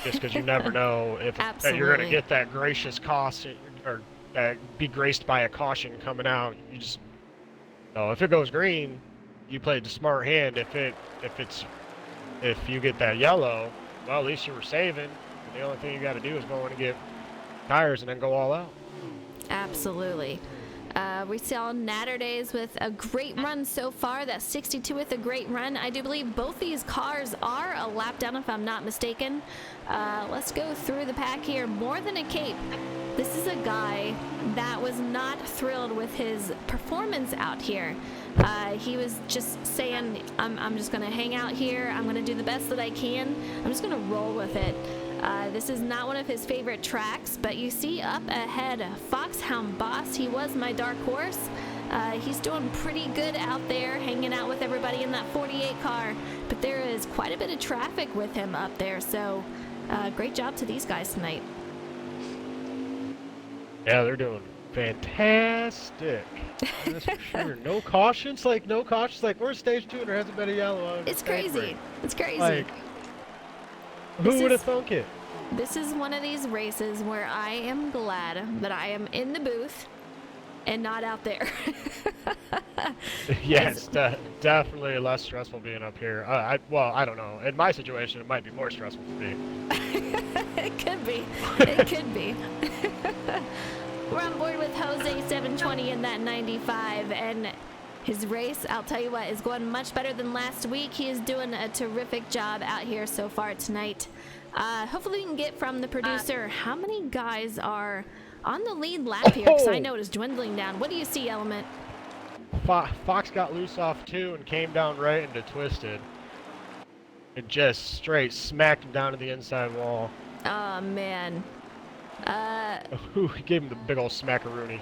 just because you never know if that you're going to get that gracious caution or be graced by a caution coming out. You just if it goes green, you played the smart hand. If you get that yellow, well, at least you were saving. And the only thing you got to do is go in and get tires and then go all out. Absolutely. We saw Natterdays with a great run so far. That 62 with a great run. I do believe both these cars are a lap down, if I'm not mistaken. Let's go through the pack here. More Than a Cape. This is a guy that was not thrilled with his performance out here. He was just saying, I'm just going to hang out here. I'm going to do the best that I can. I'm just going to roll with it. This is not one of his favorite tracks, but you see up ahead, Foxhound Boss. He was my dark horse. He's doing pretty good out there, hanging out with everybody in that 48 car, but there is quite a bit of traffic with him up there, so great job to these guys tonight. Yeah, they're doing fantastic. That's for sure. No cautions, like we're stage 2 and there hasn't been a yellow on. It's crazy. It's crazy. Like, who would have thunk it? This is one of these races where I am glad that I am in the booth and not out there. Yes, definitely less stressful being up here. I don't know. In my situation, it might be more stressful for me. It could be. It could be. We're on board with Jose 720 in that 95, and his race, I'll tell you what, is going much better than last week. He is doing a terrific job out here so far tonight. Hopefully we can get from the producer how many guys are on the lead lap here, because I know it is dwindling down. What do you see, Element? Fox got loose off 2 and came down right into Twisted. It just straight smacked him down to the inside wall. Oh, man. He gave him the big old smackaroony.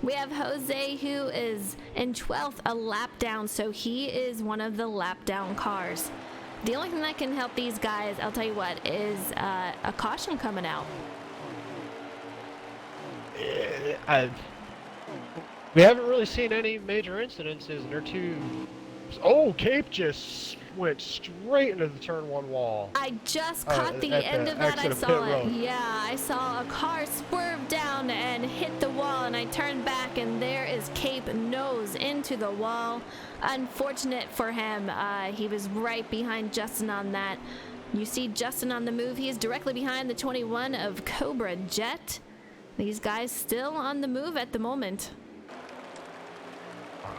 We have Jose, who is in 12th, a lap down, so he is one of the lap down cars. The only thing that can help these guys, I'll tell you what, is a caution coming out. We haven't really seen any major incidences, and they're too. Oh, Cape just went straight into the turn one wall. I just caught the end of that. I saw it. Yeah, I saw a car swerve down and hit the wall, and I turned back, and there is Cape nose into the wall. Unfortunate for him. He was right behind Justin on that. You see Justin on the move. He is directly behind the 21 of Cobra Jet. These guys still on the move at the moment.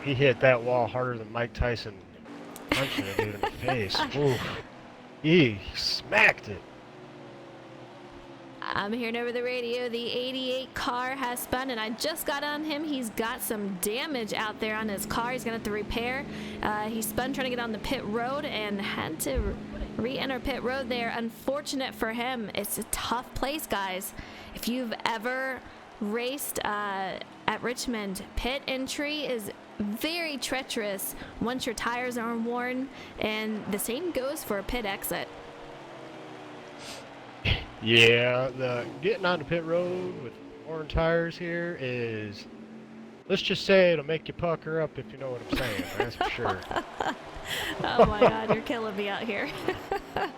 He hit that wall harder than Mike Tyson punching a dude in the face. Oof. He smacked it. I'm hearing over the radio the 88 car has spun, and I just got on him. He's got some damage out there on his car. He's going to have to repair. He spun trying to get on the pit road and had to re-enter pit road there. Unfortunate for him. It's a tough place, guys. If you've ever raced at Richmond, pit entry is very treacherous once your tires are worn, and the same goes for a pit exit. Yeah, the getting onto pit road with worn tires here is, let's just say it'll make you pucker up, if you know what I'm saying. That's for sure. Oh my God, you're killing me out here.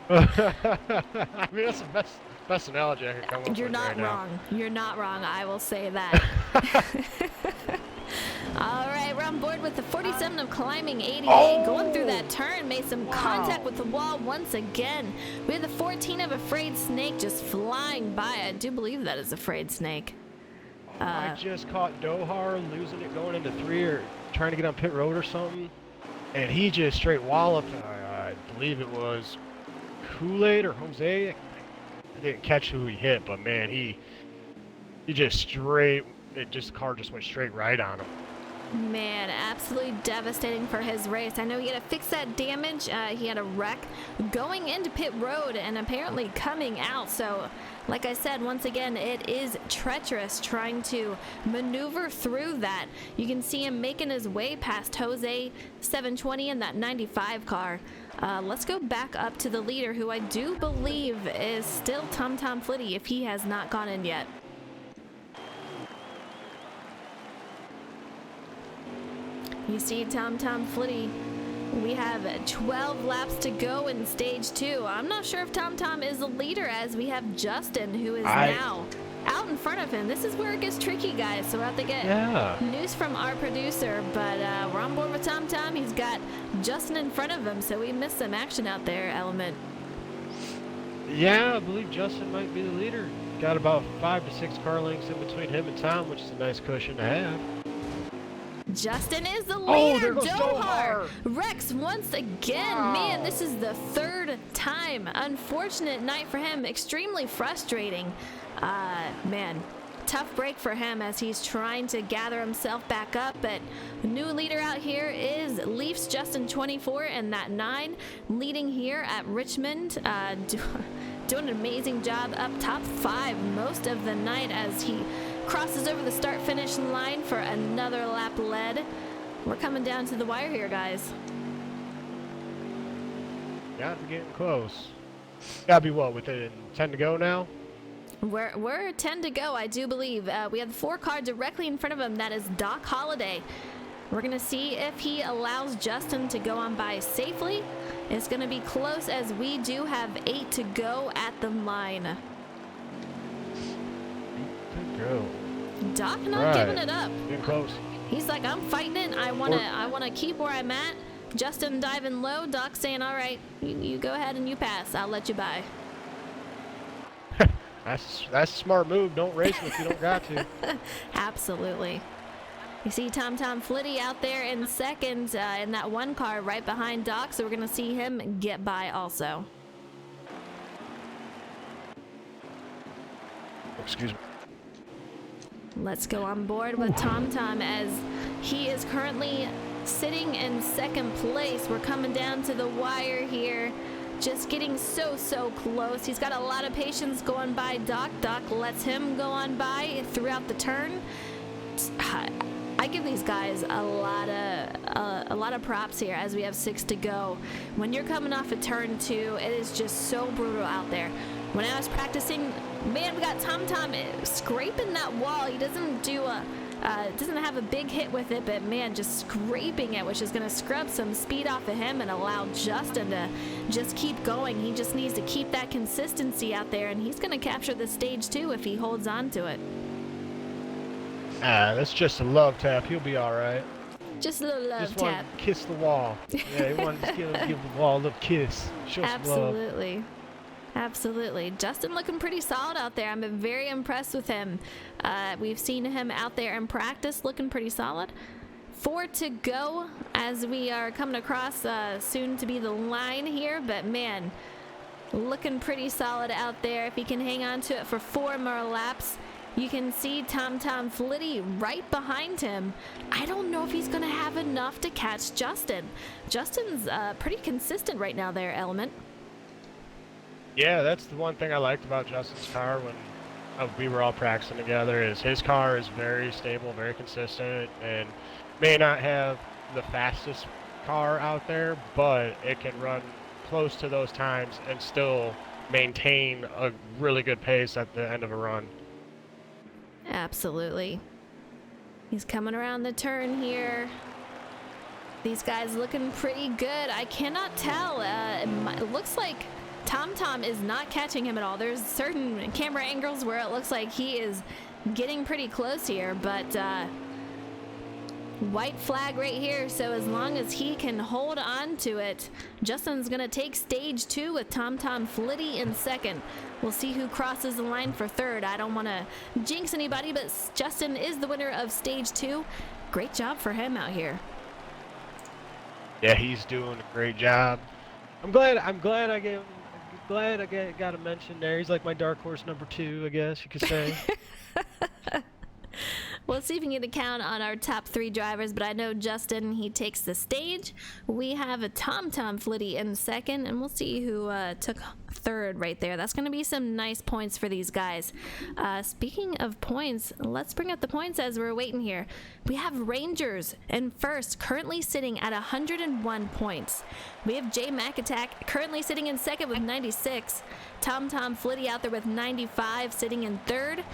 I mean, that's the best analogy I could come up with. You're not right wrong. Now. You're not wrong. I will say that. All right, we're on board with the 47 of Climbing 88, going through that turn, made some contact with the wall once again. We have the 14 of Afraid Snake just flying by. I do believe that is Afraid Snake. I just caught Dohar losing it going into 3 or trying to get on pit road or something, and he just straight walloped. I believe it was Kool-Aid or Jose. I didn't catch who he hit, but man, he just straight. The car just went straight right on him. Man, absolutely devastating for his race. I know he had to fix that damage. He had a wreck going into pit road and apparently coming out. So, like I said, once again, it is treacherous trying to maneuver through that. You can see him making his way past Jose 720 in that 95 car. Let's go back up to the leader, who I do believe is still Tom Flitty if he has not gone in yet. You see Tom Flitty. We have 12 laps to go in stage 2. I'm not sure if Tom is the leader, as we have Justin, who is now out in front of him. This is where it gets tricky, guys, so we'll have to get news from our producer, but we're on board with Tom. He's got Justin in front of him, so we missed some action out there, Element. Yeah, I believe Justin might be the leader. Got about 5 to 6 car lengths in between him and Tom, which is a nice cushion to have. Justin is the leader. Dohar. Rex once again. Wow. Man, this is the 3rd time. Unfortunate night for him. Extremely frustrating. Man, tough break for him as he's trying to gather himself back up. But the new leader out here is Leafs Justin 24 and that 9, leading here at Richmond. Doing an amazing job up top 5 most of the night as he crosses over the start-finish line for another lap led. We're coming down to the wire here, guys. Gotta be getting close. Gotta be what, within 10 to go now? We're 10 to go, I do believe. We have the 4 car directly in front of him. That is Doc Holliday. We're gonna see if he allows Justin to go on by safely. It's gonna be close, as we do have 8 to go at the line. Go. Doc not giving it up. Getting close. He's like, I'm fighting it. I wanna keep where I'm at. Justin diving low. Doc saying, all right, you go ahead and you pass. I'll let you by. That's a smart move. Don't race him if you don't got to. Absolutely. You see Tom Flitty out there in second in that 1 car right behind Doc, so we're gonna see him get by also. Excuse me. Let's go on board with Tom as he is currently sitting in 2nd place. We're coming down to the wire here. Just getting so close. He's got a lot of patience going by Doc. Doc lets him go on by throughout the turn. I give these guys a lot of props here as we have 6 to go. When you're coming off a turn 2, it is just so brutal out there. When I was practicing, man, we got Tom scraping that wall. He doesn't do Doesn't have a big hit with it, but man, just scraping it, which is going to scrub some speed off of him and allow Justin to just keep going. He just needs to keep that consistency out there, and he's going to capture the stage 2 if he holds on to it. That's just a love tap. He'll be all right. Just a little love just tap. Want to kiss the wall. Yeah, he wanted to give the wall a little kiss. Show Absolutely. Some love. Absolutely. Justin looking pretty solid out there. I'm very impressed with him. We've seen him out there in practice looking pretty solid. 4 to go as we are coming across soon to be the line here, but man, looking pretty solid out there. If he can hang on to it for 4 more laps, you can see Tom Flitty right behind him. I don't know if he's going to have enough to catch Justin. Justin's pretty consistent right now there, Element. Yeah, that's the one thing I liked about Justin's car when we were all practicing together is his car is very stable, very consistent, and may not have the fastest car out there, but it can run close to those times and still maintain a really good pace at the end of a run. Absolutely. He's coming around the turn here. These guys looking pretty good. I cannot tell. It looks like Tom is not catching him at all. There's certain camera angles where it looks like he is getting pretty close here, but white flag right here. So as long as he can hold on to it, Justin's going to take stage 2 with Tom Flitty in second. We'll see who crosses the line for third. I don't want to jinx anybody, but Justin is the winner of stage 2. Great job for him out here. Yeah, he's doing a great job. I'm glad I got a mention there. He's like my dark horse number 2, I guess you could say. We'll see if we can get a count on our top 3 drivers, but I know Justin, he takes the stage. We have a Tom Flitty in second, and we'll see who took third right there. That's going to be some nice points for these guys. Speaking of points, let's bring up the points as we're waiting here. We have Rangers in first, currently sitting at 101 points. We have Jay McAttack currently sitting in second with 96. Tom Flitty out there with 95, sitting in third.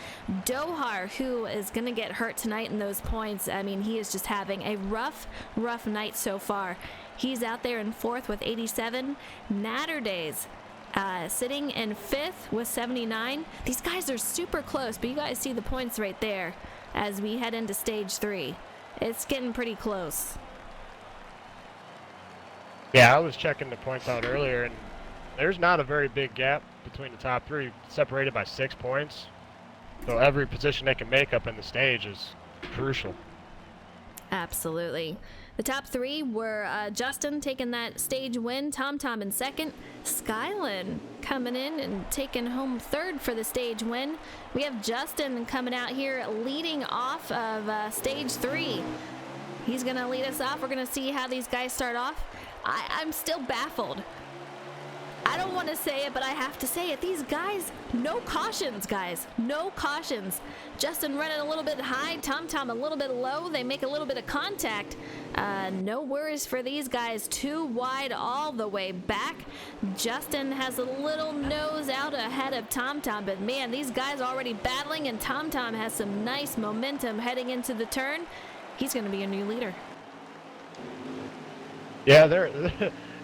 Dohar, who is going to get hurt tonight in those points. I mean, he is just having a rough night so far. He's out there in fourth with 87. Natterdays sitting in fifth with 79. These guys are super close, but you guys see the points right there as we head into stage 3. It's getting pretty close. Yeah, I was checking the points out earlier, and there's not a very big gap between the top 3, separated by 6 points. So every position they can make up in the stage is crucial. Absolutely. The top 3 were Justin taking that stage win, Tom in second, Skylin coming in and taking home third for the stage win. We have Justin coming out here leading off of stage 3. He's going to lead us off. We're going to see how these guys start off. I'm still baffled. I don't want to say it, but I have to say it. These guys, no cautions, guys. No cautions. Justin running a little bit high, Tom a little bit low. They make a little bit of contact. No worries for these guys. Too wide all the way back. Justin has a little nose out ahead of Tom, but man, these guys are already battling, and Tom has some nice momentum heading into the turn. He's going to be a new leader. Yeah,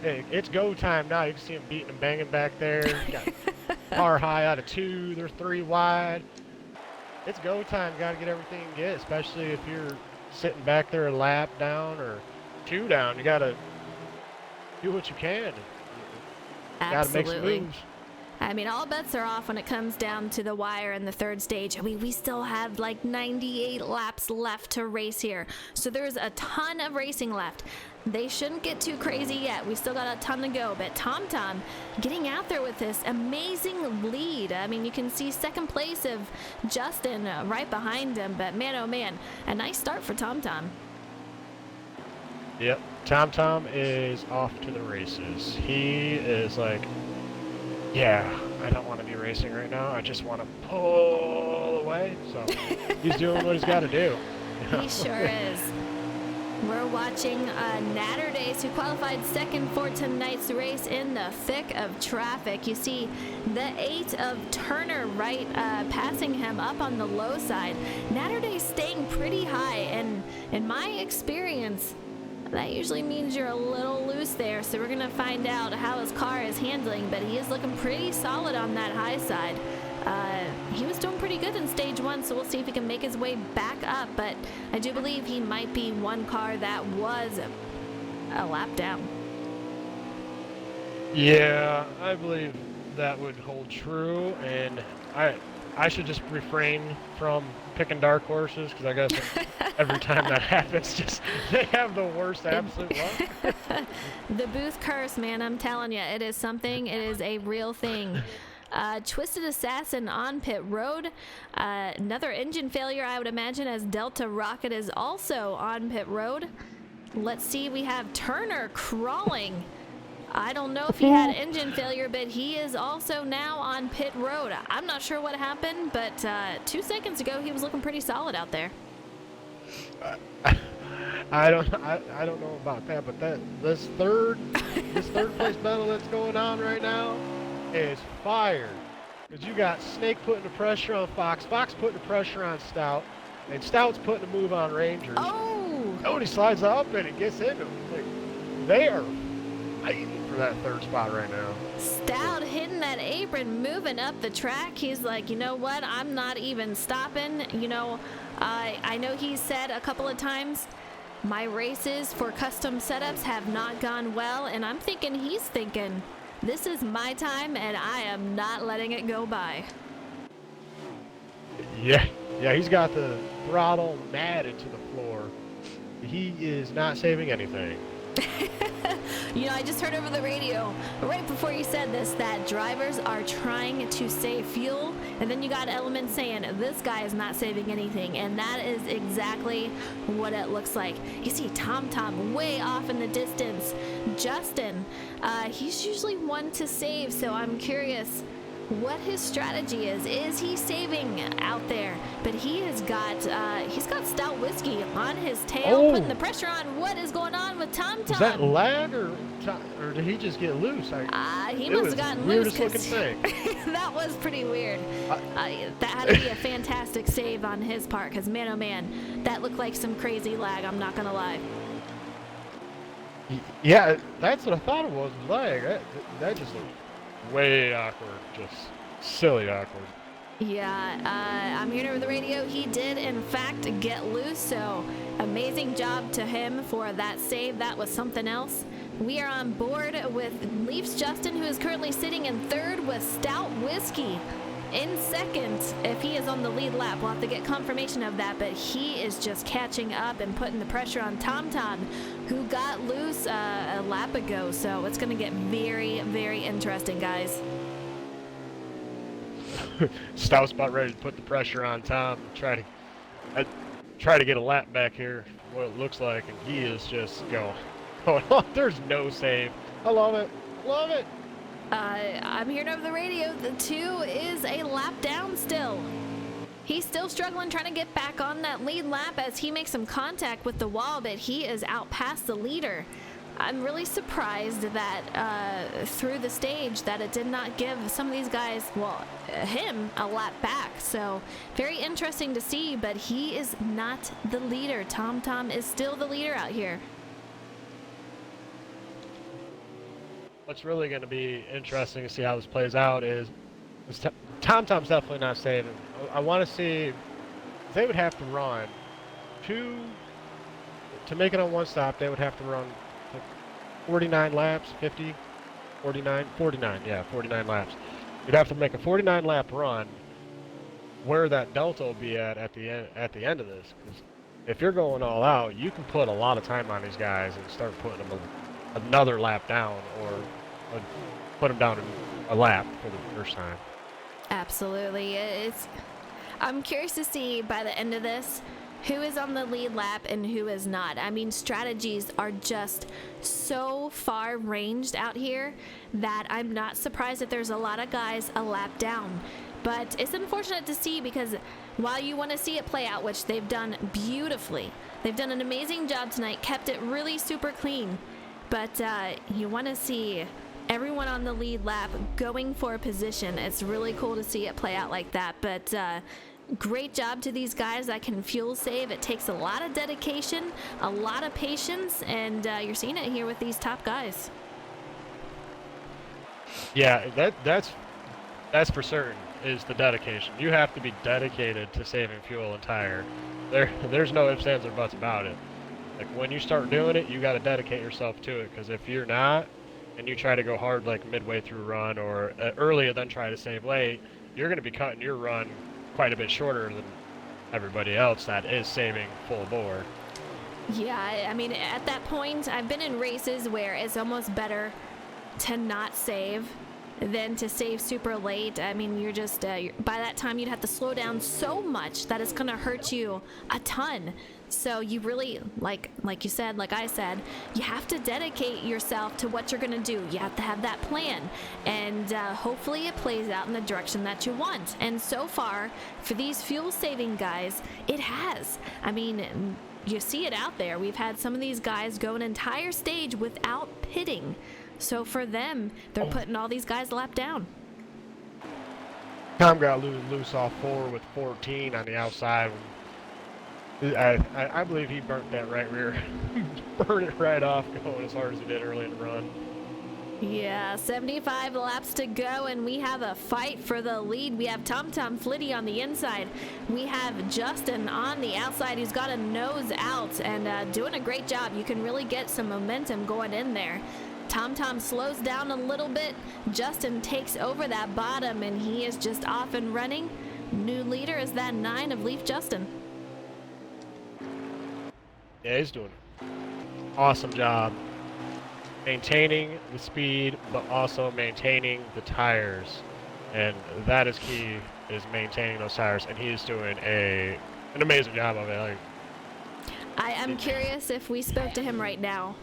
it's go time now. You can see them beating and banging back there. You got car high out of 2. They're 3 wide. It's go time. You got to get everything you get, especially if you're sitting back there a lap down or 2 down. You got to do what you can. Got to make some moves. I mean, all bets are off when it comes down to the wire in the third stage. I mean, we still have like 98 laps left to race here. So there's a ton of racing left. They shouldn't get too crazy yet. We still got a ton to go. But Tom getting out there with this amazing lead. I mean, you can see second place of Justin right behind him. But man, oh man, a nice start for Tom. Yep, Tom is off to the races. He is like, yeah, I don't want to be racing right now. I just want to pull away. So he's doing what he's got to do. He sure is. We're watching Natterdays, who qualified second for tonight's race in the thick of traffic. You see the 8 of Turner right passing him up on the low side. Natterdays staying pretty high, and in my experience, that usually means you're a little loose there. So we're gonna find out how his car is handling, but he is looking pretty solid on that high side. He was doing pretty good in stage 1, so we'll see if he can make his way back up, but I do believe he might be one car that was a lap down. Yeah, I believe that would hold true, and I should just refrain from picking dark horses, because I guess every time that happens, just they have the worst absolute luck. The booth curse, man, I'm telling you, it is something. It is a real thing. Twisted Assassin on pit road. Another engine failure, I would imagine, as Delta Rocket is also on pit road. Let's see, we have Turner crawling. I don't know if he had engine failure, but he is also now on pit road. I'm not sure what happened, but 2 seconds ago he was looking pretty solid out there. I don't know about that, but this third place battle that's going on right now is fire. Because you got Snake putting the pressure on Fox putting the pressure on Stout, and Stout's putting the move on Rangers. Oh! Cody slides up and it gets into him. Like, they are fighting for that third spot right now. Stout hitting that apron, moving up the track. He's like, you know what? I'm not even stopping. You know, I know he said a couple of times, my races for custom setups have not gone well, and I'm thinking he's thinking, this is my time, and I am not letting it go by. Yeah, he's got the throttle mad into the floor. He is not saving anything. You know, I just heard over the radio right before you said this that drivers are trying to save fuel, and then you got elements saying this guy is not saving anything, and that is exactly what it looks like. You see Tom way off in the distance. Justin, he's usually one to save, so I'm curious what his strategy is. Is he saving out there? But he's got Stout Whiskey on his tail, putting the pressure on. What is going on with Tom? Is that lag or did he just get loose? He must have gotten loose. Weirdest looking thing. That was pretty weird. That had to be a fantastic save on his part, because man, oh man, that looked like some crazy lag. I'm not gonna lie. Yeah, that's what I thought it was lag. That just looked way awkward, just silly awkward. Yeah, I'm hearing over the radio he did in fact get loose, so amazing job to him for that save. That was something else. We are on board with Leafs Justin, who is currently sitting in third, with Stout Whiskey in second. If he is on the lead lap, we'll have to get confirmation of that, but he is just catching up and putting the pressure on Tom, who got loose a lap ago. So it's going to get very, very interesting, guys. Stout's about ready to put the pressure on Tom and try to get a lap back here, what it looks like, and he is just going on. There's no save. I love it. Love it. I'm hearing over the radio the 2 is a lap down still. He's still struggling trying to get back on that lead lap as he makes some contact with the wall, but he is out past the leader. I'm really surprised that through the stage that it did not give some of these guys, well, him, a lap back. So very interesting to see, but he is not the leader. Tom is still the leader out here. What's really going to be interesting to see how this plays out is Tom's definitely not saving. I want to see, they would have to run to make it on one stop. They would have to run 49 laps, 50, 49, yeah, 49 laps. You'd have to make a 49 lap run where that delta will be at the end of this. Because if you're going all out, you can put a lot of time on these guys and start putting them another lap down, or put them down a lap for the first time. Absolutely. I'm curious to see by the end of this who is on the lead lap and who is not. I mean, strategies are just so far ranged out here that I'm not surprised that there's a lot of guys a lap down. But it's unfortunate to see, because while you want to see it play out, which they've done beautifully, they've done an amazing job tonight, kept it really super clean, but you want to see everyone on the lead lap going for a position. It's really cool to see it play out like that. But Great job to these guys that can fuel save. It takes a lot of dedication, a lot of patience, and you're seeing it here with these top guys. Yeah, that's for certain, is the dedication. You have to be dedicated to saving fuel and tire. There's no ifs, ands, or buts about it. Like, when you start doing it, you got to dedicate yourself to it, because if you're not, and you try to go hard like midway through run or early and then try to save late, you're going to be cutting your run quite a bit shorter than everybody else that is saving full bore. Yeah, I mean, at that point, I've been in races where it's almost better to not save than to save super late. I mean, you're just, by that time, you'd have to slow down so much that it's going to hurt you a ton. So you really, like you said, like I said, you have to dedicate yourself to what you're going to do. You have to have that plan, and hopefully it plays out in the direction that you want. And so far, for these fuel-saving guys, it has. I mean, you see it out there. We've had some of these guys go an entire stage without pitting. So for them, they're putting all these guys a lap down. Tom got loose off 4 with 14 on the outside. I believe he burnt that right rear. Burned it right off going as hard as he did early in the run. Yeah, 75 laps to go, and we have a fight for the lead. We have Tom Flitty on the inside. We have Justin on the outside, who's got a nose out and doing a great job. You can really get some momentum going in there. Tom slows down a little bit. Justin takes over that bottom, and he is just off and running. New leader is that 9 of Leaf Justin. Yeah, he's doing an awesome job maintaining the speed, but also maintaining the tires. And that is key, is maintaining those tires. And he is doing an amazing job of it. Like, I am curious if we spoke to him right now.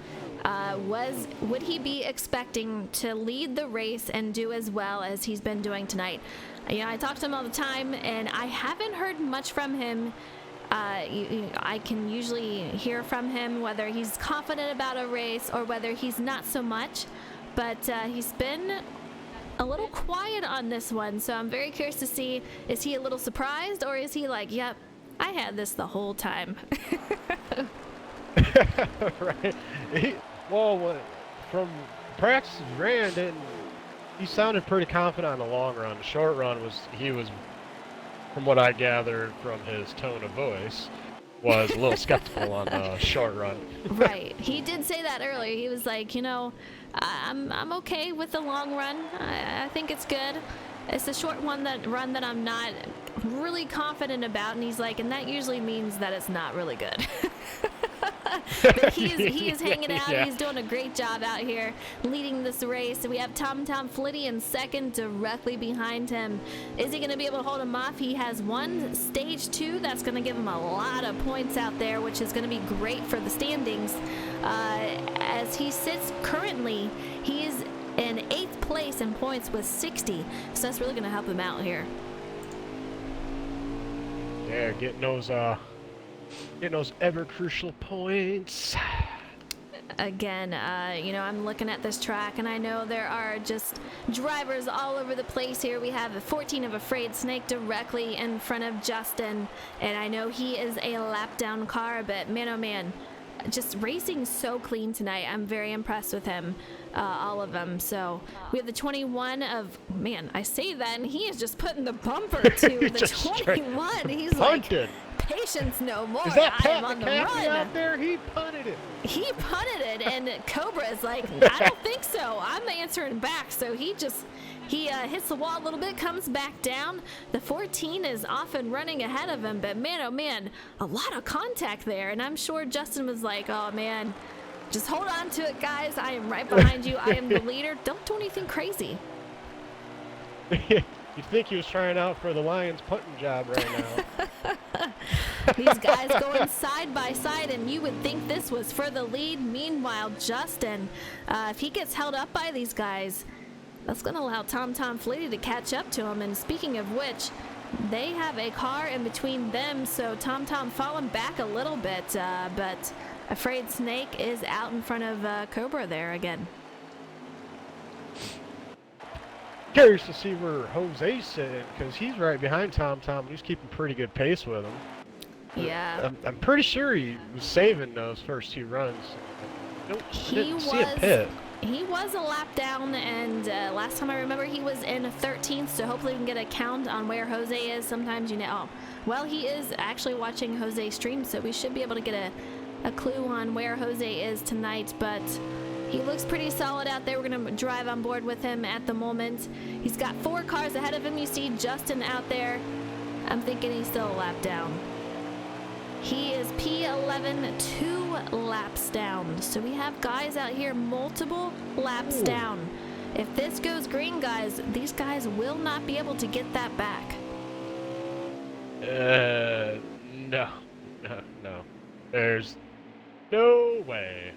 Would he be expecting to lead the race and do as well as he's been doing tonight? You know, I talk to him all the time, and I haven't heard much from him. I can usually hear from him whether he's confident about a race or whether he's not so much, but he's been a little quiet on this one, so I'm very curious to see, is he a little surprised, or is he like, yep, I had this the whole time? Right. From practice he ran, he sounded pretty confident on the long run. The short run he was, from what I gathered from his tone of voice, was a little skeptical on the short run. Right. He did say that earlier. He was like, you know, I'm okay with the long run. I think it's good. It's the short run that I'm not really confident about. And he's like, and that usually means that it's not really good. But he is hanging out. Yeah. He's doing a great job out here leading this race. We have Tom Flitty in second directly behind him. Is he going to be able to hold him off? He has one stage 2 that's going to give him a lot of points out there, which is going to be great for the standings. As he sits currently, he's in 8th place in points with 60, so that's really going to help him out here. Yeah, getting those ever crucial points. Again, you know, I'm looking at this track, and I know there are just drivers all over the place here. We have 14 of Afraid Snake directly in front of Justin, and I know he is a lap down car, but man, oh man, just racing so clean tonight. I'm very impressed with him, all of them. So we have the 21 of, man, I say that, and he is just putting the bumper to the 21. He's punted. Like, patience no more. Is that I am on the run out there? He punted it. He punted it, and Cobra is like, I don't think so. I'm answering back. So he hits the wall a little bit, comes back down. The 14 is off and running ahead of him, but man, oh man, a lot of contact there. And I'm sure Justin was like, oh man, just hold on to it, guys. I am right behind you. I am the leader. Don't do anything crazy. You'd think he was trying out for the Lions punting job right now. These guys going side by side, and you would think this was for the lead. Meanwhile, Justin, if he gets held up by these guys, that's going to allow Tom Flitty to catch up to him. And speaking of which, they have a car in between them, so Tom falling back a little bit, but Afraid Snake is out in front of Cobra there again. Curious to see where Jose's sitting because he's right behind Tom Tom and he's keeping pretty good pace with him. Yeah. I'm pretty sure he was saving those first 2 runs. I didn't see him pit. He was a lap down, and last time I remember he was in 13th, so hopefully we can get a count on where Jose is. Sometimes you know, well, he is actually watching Jose stream, so we should be able to get a clue on where Jose is tonight, but he looks pretty solid out there. We're going to drive on board with him at the moment. He's got 4 cars ahead of him. You see Justin out there. I'm thinking he's still a lap down. He is P11, 2 laps down. So we have guys out here multiple laps down. If this goes green, guys, these guys will not be able to get that back. No. There's no way.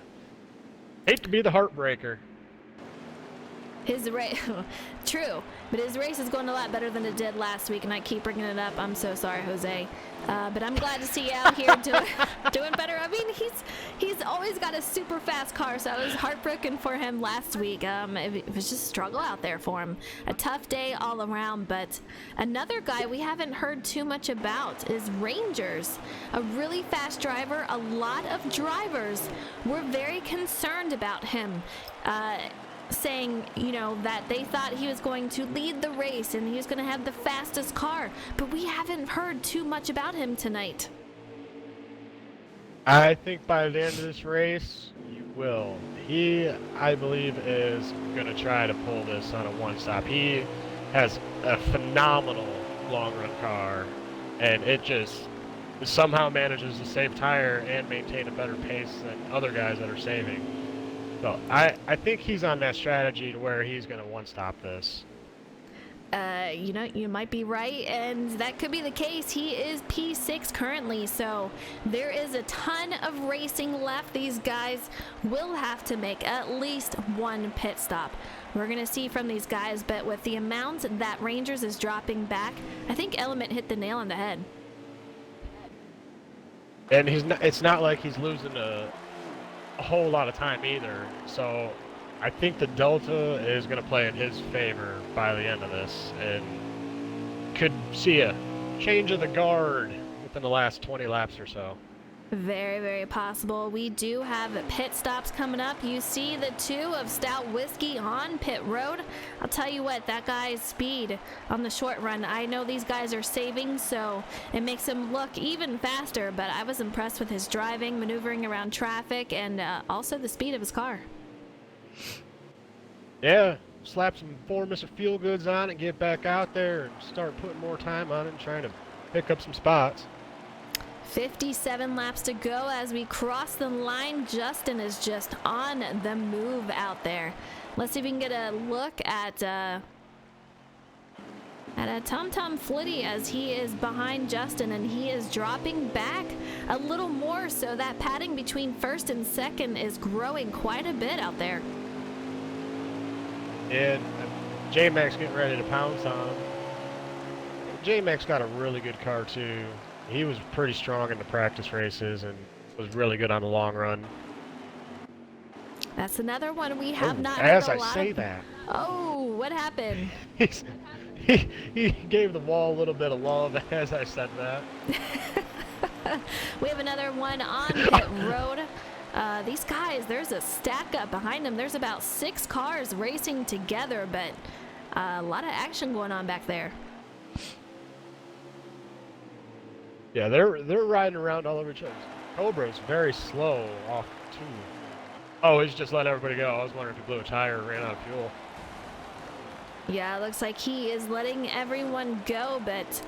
Hate to be the heartbreaker. His race, true, but his race is going a lot better than it did last week, and I keep bringing it up. I'm so sorry, Jose, but I'm glad to see you out here doing better. I mean, he's always got a super fast car, so I was heartbroken for him last week. It was just a struggle out there for him. A tough day all around, but another guy we haven't heard too much about is Rangers, a really fast driver. A lot of drivers were very concerned about him. Saying, you know, that they thought he was going to lead the race and he was going to have the fastest car, but we haven't heard too much about him tonight. I think by the end of this race, you will. He, I believe, is going to try to pull this on a one-stop. He has a phenomenal long-run car, and it just somehow manages to save tire and maintain a better pace than other guys that are saving. So I think he's on that strategy to where he's going to one-stop this. You know, you might be right, and that could be the case. He is P6 currently, so there is a ton of racing left. These guys will have to make at least one pit stop. We're going to see from these guys, but with the amount that Rangers is dropping back, I think Element hit the nail on the head. And it's not like he's losing a whole lot of time either, so I think the Delta is going to play in his favor by the end of this, and could see a change of the guard within the last 20 laps or so. Very, very possible. We do have pit stops coming up. You see the 2 of Stout Whiskey on pit road. I'll tell you what, that guy's speed on the short run, I know these guys are saving, so it makes him look even faster, but I was impressed with his driving, maneuvering around traffic, and also the speed of his car. Yeah, slap some 4 Mr. Feelgoods on it, get back out there and start putting more time on it and trying to pick up some spots. 57 laps to go as we cross the line. Justin is just on the move out there. Let's see if we can get a look at a Tom Tom Flitty as he is behind Justin, and he is dropping back a little more, so that padding between first and second is growing quite a bit out there. And J-Max getting ready to pounce on him. J-Max got a really good car too. He was pretty strong in the practice races and was really good on the long run. That's another one we have not heard a lot of. As I say that. Oh, what happened? He gave the wall a little bit of love as I said that. We have another one on pit road. These guys, there's a stack up behind them. There's about 6 cars racing together, but a lot of action going on back there. Yeah, they're riding around all over each other. Cobra's very slow off too. Oh, he's just letting everybody go. I was wondering if he blew a tire or ran out of fuel. Yeah, it looks like he is letting everyone go, but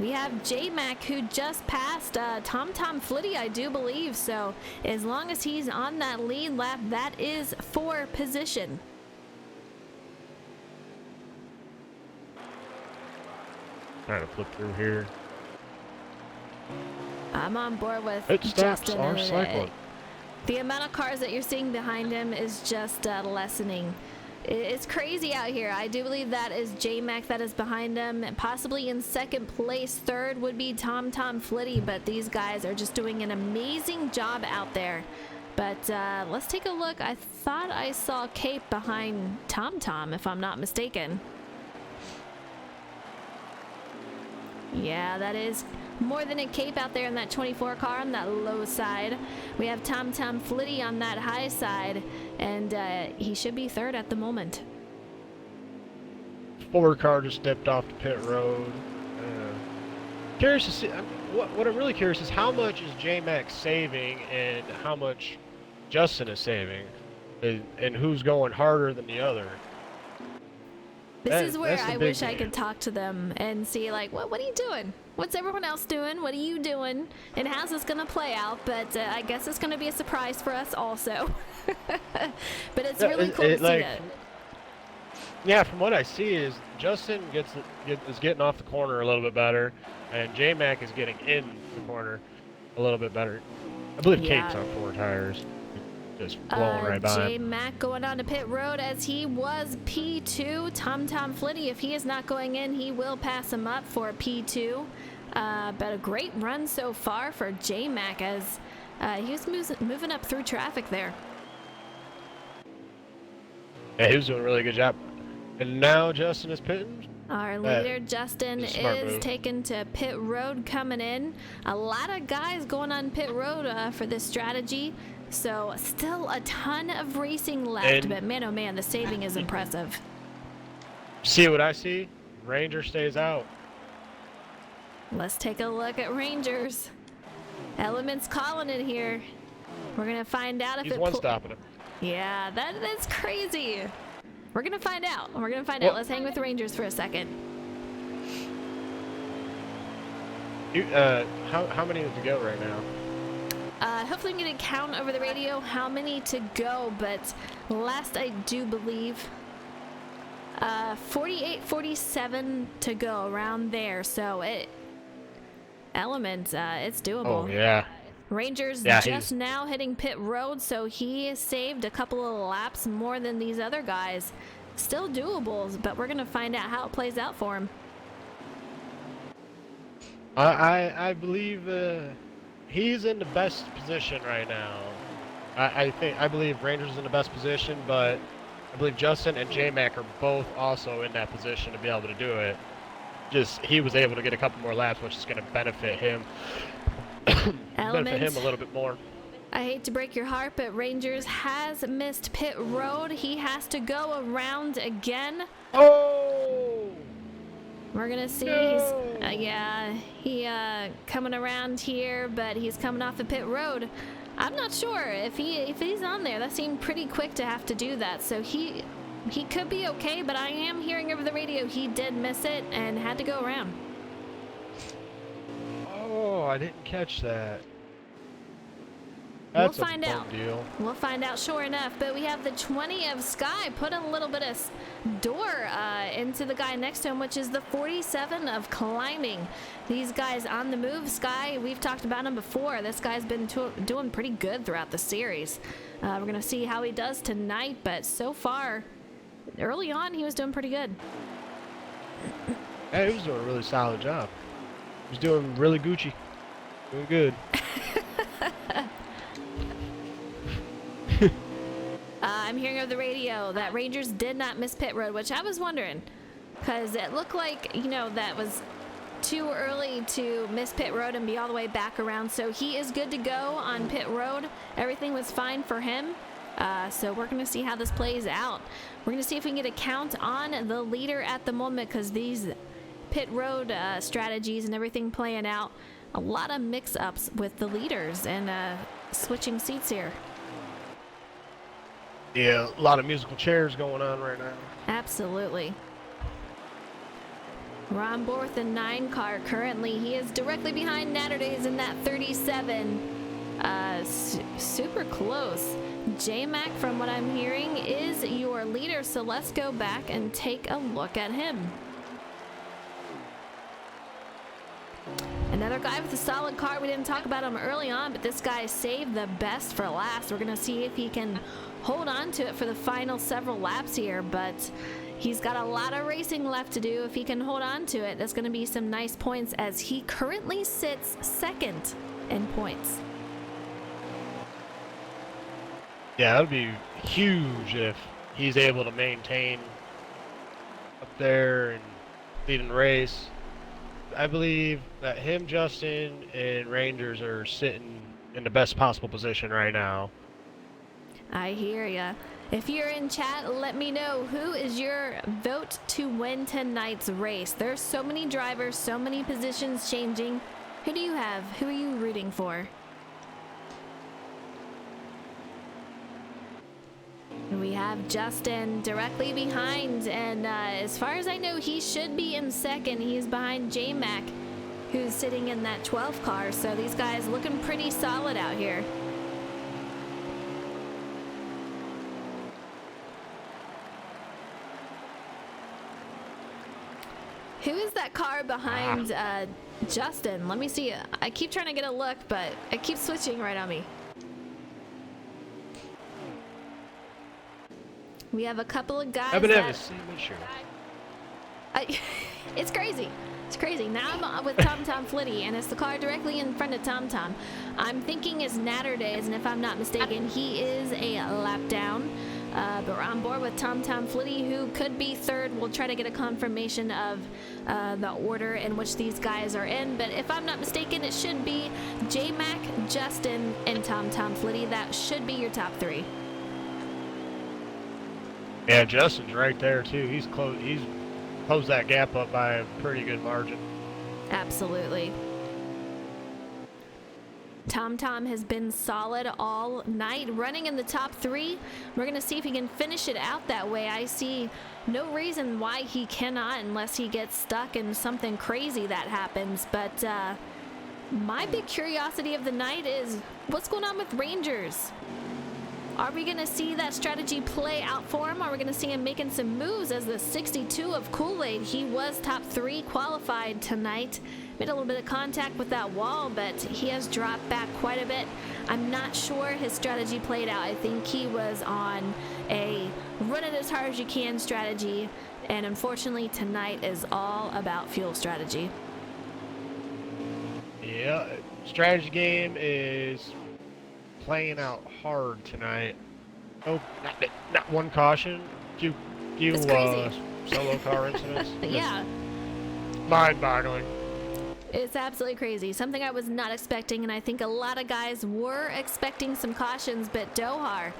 we have J-Mac who just passed Tom Tom Flitty, I do believe. So as long as he's on that lead lap, that is for position. Trying to flip through here. I'm on board with It stops Justin. our cycling. The amount of cars that you're seeing behind him is just lessening. It's crazy out here. I do believe that is J-Mac that is behind him. Possibly in second place. Third would be Tom Tom Flitty, but these guys are just doing an amazing job out there. But let's take a look. I thought I saw Cape behind Tom Tom, if I'm not mistaken. Yeah, that is more than a cape out there in that 24 car on that low side. We have Tom Flitty on that high side, and he should be third at the moment. Ford car just dipped off the pit road. Curious to see. What I'm really curious is how much is J-Max saving and how much Justin is saving, and who's going harder than the other. This is where I wish I could talk to them and see, like, what are you doing? What's everyone else doing? What are you doing? And how's this going to play out? But I guess it's going to be a surprise for us also. But it's really cool to see it. Yeah, from what I see is Justin is getting off the corner a little bit better, and J-Mac is getting in the corner a little bit better. I believe Cape's on 4 tires. Just blowing right by him. J-Mac going on to pit road as he was P2. Tom Flitty, if he is not going in, he will pass him up for P2. But a great run so far for J-Mac as he was moving up through traffic there. Yeah, he was doing a really good job. And now Justin is pitting. Our leader, Justin, is taken to pit road coming in. A lot of guys going on pit road for this strategy. So still a ton of racing left, but man, oh man, the saving is impressive. See what I see? Ranger stays out. Let's take a look at Rangers. Element's calling it here. We're going to find out if He's one stopping him. Yeah, that's crazy. We're going to find out. Out. Let's hang with the Rangers for a second. How many to go right now? Hopefully we can get a count over the radio how many to go, but last I do believe 48, 47 to go, around there. So Element, it's doable. Oh, yeah. Rangers just now hitting pit road, so he saved a couple of laps more than these other guys. Still doable, but we're going to find out how it plays out for him. I believe he's in the best position right now. I believe Rangers is in the best position, but I believe Justin and J-Mac are both also in that position to be able to do it. Just he was able to get a couple more laps, which is going to benefit him. Benefit him a little bit more. I hate to break your heart, but Rangers has missed pit road. He has to go around again. Oh! We're gonna see. No. He coming around here, but he's coming off the pit road. I'm not sure if he's on there. That seemed pretty quick to have to do that. So he could be okay, but I am hearing over the radio he did miss it and had to go around. Oh, I didn't catch that. That's we'll find out. Deal. We'll find out sure enough. But we have the 20 of Sky put a little bit of door into the guy next to him, which is the 47 of Climbing. These guys on the move. Sky, we've talked about him before. This guy's been doing pretty good throughout the series. We're going to see how he does tonight, but so far, early on, he was doing pretty good. Hey, he was doing a really solid job. He was doing really Gucci. Doing good. I'm hearing over the radio that Rangers did not miss pit road, which I was wondering, because it looked like, that was too early to miss pit road and be all the way back around. So he is good to go on pit road. Everything was fine for him. So we're going to see how this plays out. We're going to see if we can get a count on the leader at the moment, because these pit road strategies and everything playing out, a lot of mix-ups with the leaders and switching seats here. Yeah, a lot of musical chairs going on right now. Absolutely. Ron Borth in 9 car currently. He is directly behind Natterdays in that 37. Super close. J-Mac, from what I'm hearing, is your leader, so let's go back and take a look at him. Another guy with a solid car. We didn't talk about him early on, but this guy saved the best for last. We're going to see if he can hold on to it for the final several laps here, but he's got a lot of racing left to do. If he can hold on to it, that's going to be some nice points, as he currently sits second in points. Yeah, that would be huge if he's able to maintain up there and lead in the race. I believe that him, Justin, and Rangers are sitting in the best possible position right now. I hear ya. If you're in chat, let me know who is your vote to win tonight's race. There's so many drivers, so many positions changing. Who do you have? Who are you rooting for? We have Justin directly behind, and as far as I know, he should be in second. He's behind J-Mac, who's sitting in that 12 car, so these guys looking pretty solid out here. Who is that car behind Justin? Let me see. I keep trying to get a look, but it keeps switching right on me. We have a couple of guys it's crazy. It's crazy. Now I'm with Tom Flitty, and it's the car directly in front of Tom. I'm thinking it's Natter Days, and if I'm not mistaken, he is a lap down. But we're on board with Tom Flitty, who could be third. We'll try to get a confirmation of the order in which these guys are in. But if I'm not mistaken, it should be J-Mac, Justin, and Tom Flitty. That should be your top three. Yeah, Justin's right there too. He's closed that gap up by a pretty good margin. Absolutely. Tom has been solid all night, running in the top three. We're going to see if he can finish it out that way. I see no reason why he cannot unless he gets stuck in something crazy that happens. But my big curiosity of the night is what's going on with Rangers? Are we going to see that strategy play out for him? Are we going to see him making some moves as the 62 of Kool-Aid? He was top three qualified tonight. Made a little bit of contact with that wall, but he has dropped back quite a bit. I'm not sure his strategy played out. I think he was on a run it as hard as you can strategy, and unfortunately tonight is all about fuel strategy. Yeah, strategy game is playing out hard tonight. Oh, not one caution. Few solo car incidents. Yeah. Mind-boggling. It's absolutely crazy. Something I was not expecting, and I think a lot of guys were expecting some cautions, but Dohar,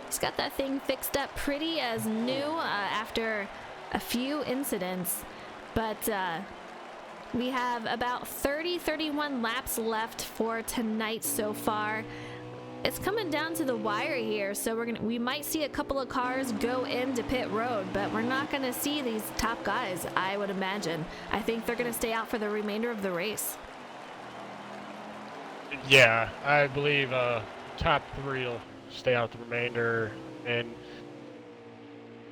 he's got that thing fixed up pretty as new after a few incidents. But we have about 31 laps left for tonight so far. It's coming down to the wire here, so we might see a couple of cars go into pit road, but we're not going to see these top guys, I would imagine. I think they're going to stay out for the remainder of the race. Yeah, I believe top three will stay out the remainder, and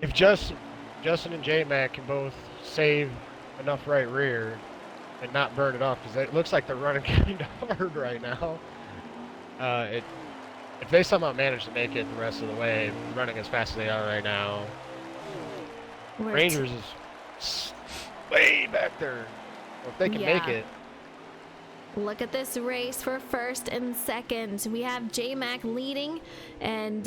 if Justin and J-Mac can both save enough right rear and not burn it off, because it looks like they're running kind of hard right now. If they somehow manage to make it the rest of the way, running as fast as they are right now, Rangers is way back there. Well, if they can make it. Look at this race for first and second. We have J-Mac leading, and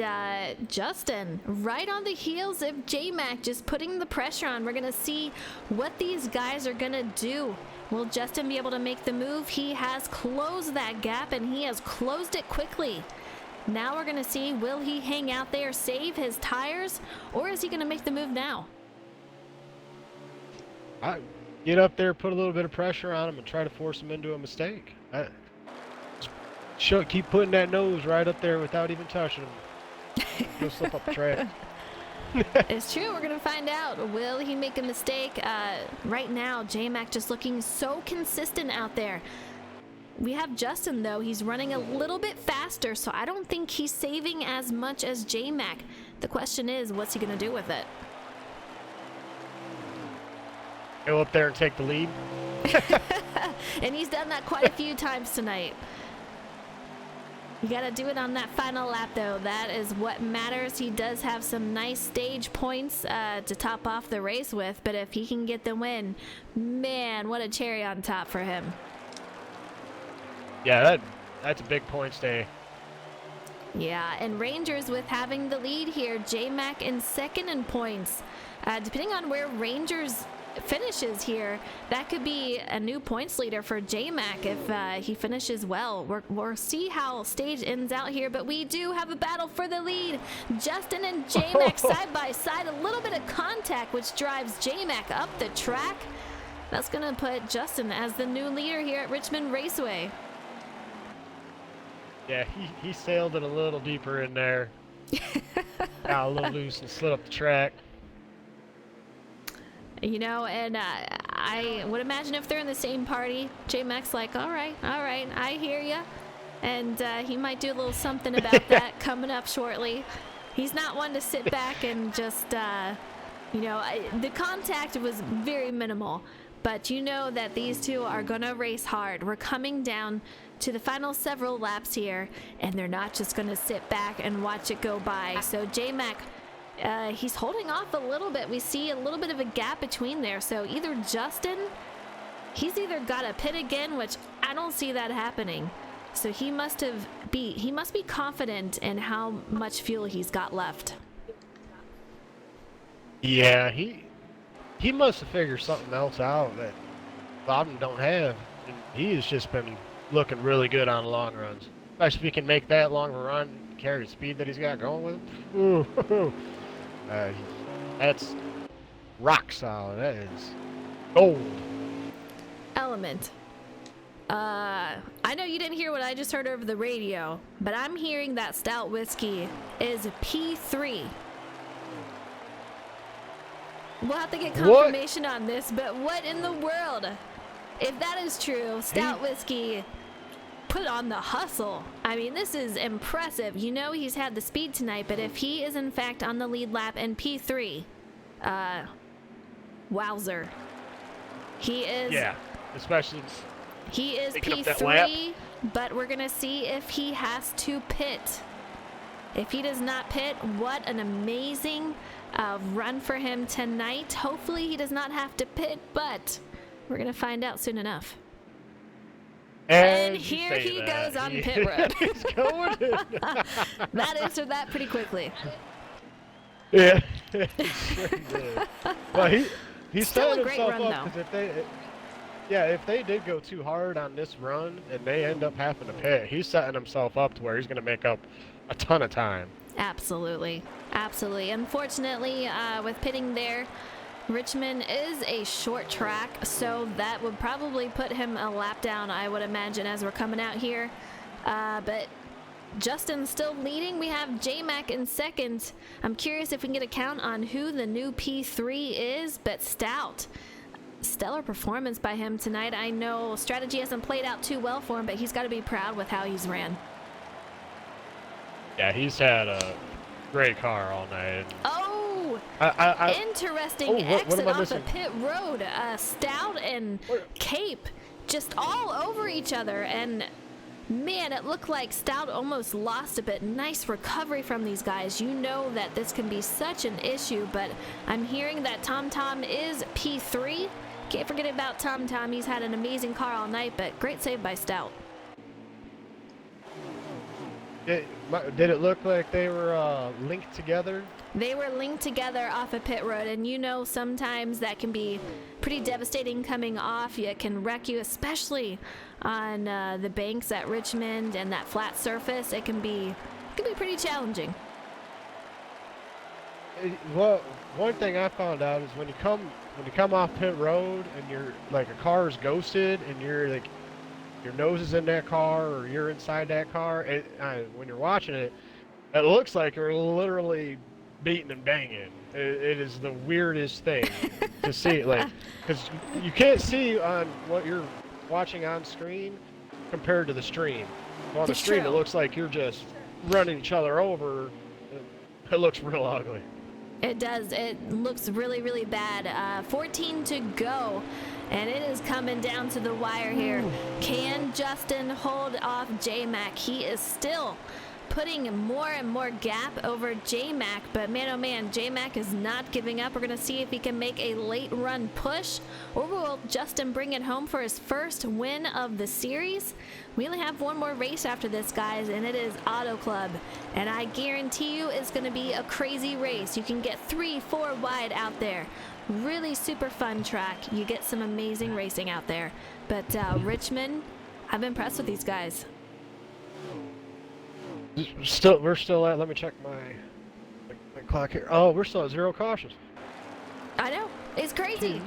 Justin right on the heels of J-Mac, just putting the pressure on. We're going to see what these guys are going to do. Will Justin be able to make the move? He has closed that gap, and he has closed it quickly. Now we're going to see, will he hang out there, save his tires, or is he going to make the move now? Get up there, put a little bit of pressure on him, and try to force him into a mistake. Keep putting that nose right up there without even touching him. He'll slip up the track. It's true. We're going to find out. Will he make a mistake? Right now, J-Mac just looking so consistent out there. We have Justin, though. He's running a little bit faster, so I don't think he's saving as much as J-Mac. The question is, what's he going to do with it? Go up there and take the lead. And he's done that quite a few times tonight. You got to do it on that final lap, though. That is what matters. He does have some nice stage points to top off the race with, but if he can get the win, man, what a cherry on top for him. Yeah, that's a big points day. Yeah, and Rangers with having the lead here. J-Mac in second in points. Depending on where Rangers finishes here, that could be a new points leader for J-Mac if he finishes well. We'll see how stage ends out here, but we do have a battle for the lead. Justin and J-Mac side by side, a little bit of contact, which drives J-Mac up the track. That's going to put Justin as the new leader here at Richmond Raceway. Yeah, he sailed it a little deeper in there. Got a little loose and slid up the track. You know, and I would imagine if they're in the same party, J-Mac's like, all right, I hear ya. And he might do a little something about that coming up shortly. He's not one to sit back and just, you know, the contact was very minimal. But you know that these two are going to race hard. We're coming down to the final several laps here, and they're not just going to sit back and watch it go by. So J-Mac, he's holding off a little bit. We see a little bit of a gap between there. So either Justin, he's either got to pit again, which I don't see that happening. So he must be confident in how much fuel he's got left. Yeah, he must have figured something else out that Bobden don't have. And he has just been looking really good on the long runs. Especially if he can make that long of a run, carry the speed that he's got going with him. Ooh. That's rock solid. That is gold. Element. I know you didn't hear what I just heard over the radio, but I'm hearing that stout whiskey is P3. We'll have to get confirmation on this, but what in the world? If that is true, stout whiskey put on the hustle. I mean, this is impressive. You know he's had the speed tonight, but if he is in fact on the lead lap in P3, wowzer. He is. Yeah, especially. He is P3, but we're gonna see if he has to pit. If he does not pit, what an amazing run for him tonight. Hopefully he does not have to pit, but we're going to find out soon enough. And here he goes on pit road. He's going in. That answered that pretty quickly. Yeah, he sure did. Well, he's Still setting a great himself run, up though. because if they did go too hard on this run and they end up having to pit, he's setting himself up to where he's going to make up a ton of time. Absolutely. Unfortunately, with pitting there, Richmond is a short track, so that would probably put him a lap down, I would imagine, as we're coming out here. But Justin's still leading. We have J-Mac in second. I'm curious if we can get a count on who the new P3 is, but stout. Stellar performance by him tonight. I know strategy hasn't played out too well for him, but he's got to be proud with how he's ran. Yeah, he's had a great car all night. Oh, interesting exit off the pit road. Stout and Cape just all over each other, and man, it looked like Stout almost lost a bit. Nice recovery from these guys. You know that this can be such an issue, but I'm hearing that Tom Tom is P3. Can't forget about Tom Tom. He's had an amazing car all night, but great save by Stout. Did it look like they were linked together? They were linked together off a pit road, and you know sometimes that can be pretty devastating coming off. It can wreck you, especially on the banks at Richmond and that flat surface. It can be pretty challenging. Well, one thing I found out is when you come off pit road and you're like a car is ghosted and you're like your nose is in that car or you're inside that car, when you're watching it, it looks like you're literally beating and banging. It is the weirdest thing to see, like, because you can't see on what you're watching on screen compared to the stream. So on the stream, it looks like you're just running each other over. It looks real ugly. It does. It looks really, really bad. 14 to go, and it is coming down to the wire here. Can Justin hold off J-Mac? He is still putting more and more gap over J-Mac, but man oh man, J-Mac is not giving up. We're gonna see if he can make a late run push, or will Justin bring it home for his first win of the series? We only have one more race after this, guys, and it is Auto Club, and I guarantee you it's gonna be a crazy race. You can get 3-4 wide out there. Really super fun track. You get some amazing racing out there. But Richmond, I'm impressed with these guys. We're still at, let me check my clock here. Oh, we're still at 0 cautions. I know, it's crazy.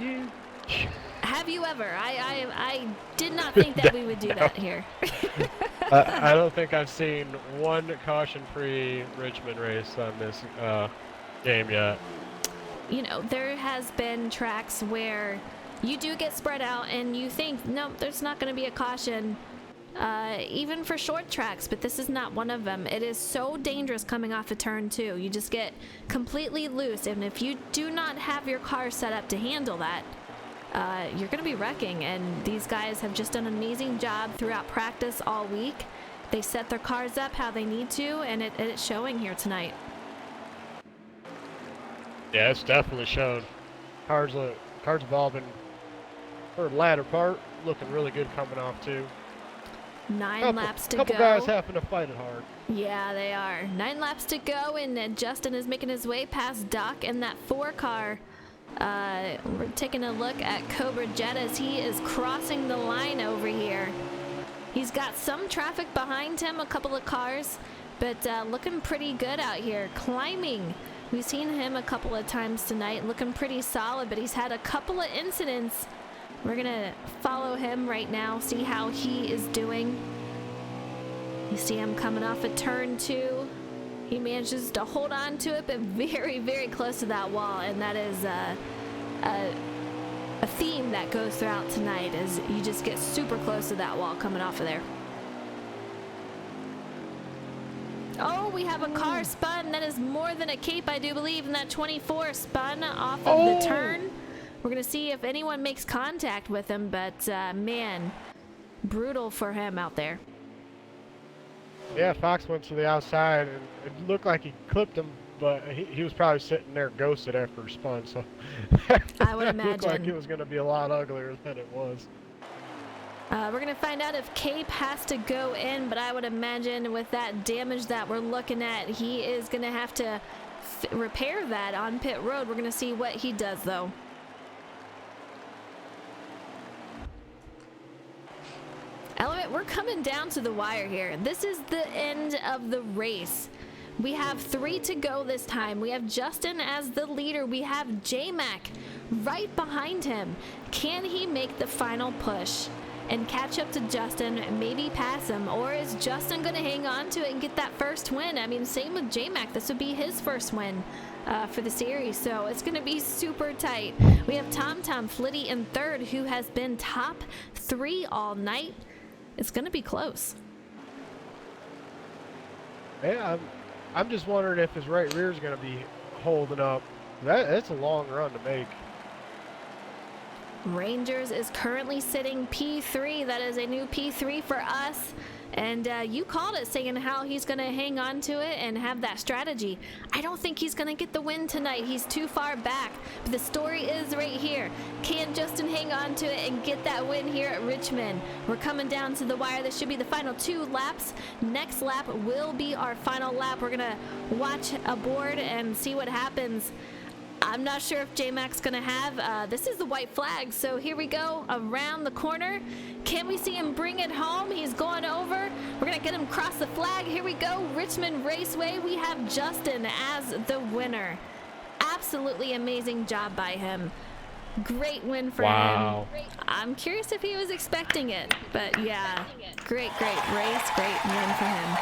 Have you ever? I did not think that we would do that here. I don't think I've seen one caution-free Richmond race on this game yet. You know, there has been tracks where you do get spread out and you think, no, there's not going to be a caution, even for short tracks, but this is not one of them. It is so dangerous coming off a turn 2. You just get completely loose, and if you do not have your car set up to handle that, you're going to be wrecking. And these guys have just done an amazing job throughout practice all week. They set their cars up how they need to, and it's showing here tonight. Yeah, it's definitely shown. Cars have all been, for the latter part, looking really good coming off too. 9 laps to go. Couple guys having to fight it hard. Yeah, they are. 9 laps to go, and Justin is making his way past Doc in that 4 car. We're taking a look at Cobra Jet as he is crossing the line over here. He's got some traffic behind him, a couple of cars, but looking pretty good out here. Climbing. We've seen him a couple of times tonight, looking pretty solid, but he's had a couple of incidents. We're going to follow him right now, see how he is doing. You see him coming off a turn 2. He manages to hold on to it, but very, very close to that wall, and that is a theme that goes throughout tonight, is you just get super close to that wall coming off of there. Oh, we have a car spun. That is more than a cape, I do believe, and that 24 spun off of the turn. We're going to see if anyone makes contact with him, but man, brutal for him out there. Yeah, Fox went to the outside, and it looked like he clipped him, but he was probably sitting there ghosted after he spun, so I would imagine. It looked like it was going to be a lot uglier than it was. We're going to find out if Cape has to go in, but I would imagine with that damage that we're looking at, he is going to have to repair that on pit road. We're going to see what he does, though. Element, we're coming down to the wire here. This is the end of the race. We have 3 to go this time. We have Justin as the leader. We have J-Mac right behind him. Can he make the final push and catch up to Justin, maybe pass him, or is Justin going to hang on to it and get that first win? I mean, same with J-Mac. This would be his first win for the series, so it's going to be super tight. We have Tom Flitty in 3rd, who has been top 3 all night. It's going to be close. Yeah, I'm just wondering if his right rear is going to be holding up. That's a long run to make. Rangers is currently sitting P3. That is a new P3 for us. And you called it, saying how he's going to hang on to it and have that strategy. I don't think he's going to get the win tonight. He's too far back. But the story is right here. Can Justin hang on to it and get that win here at Richmond? We're coming down to the wire. This should be the final 2 laps. Next lap will be our final lap. We're going to watch aboard and see what happens. I'm not sure if J-Mac's going to have, this is the white flag, so here we go, around the corner. Can we see him bring it home? He's going over. We're going to get him across the flag. Here we go, Richmond Raceway. We have Justin as the winner. Absolutely amazing job by him. Great win for him. I'm curious if he was expecting it, but yeah, great race, great win for him.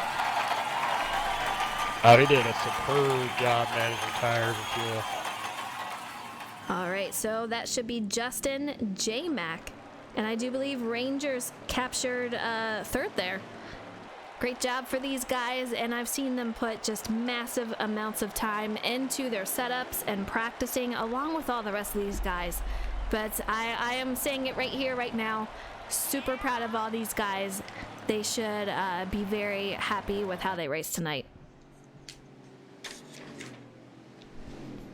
Oh, he did a superb job managing tires and fuel. All right, so that should be Justin, J-Mac, and I do believe Rangers captured 3rd there. Great job for these guys, and I've seen them put just massive amounts of time into their setups and practicing along with all the rest of these guys. But I am saying it right here, right now, super proud of all these guys. They should be very happy with how they raced tonight.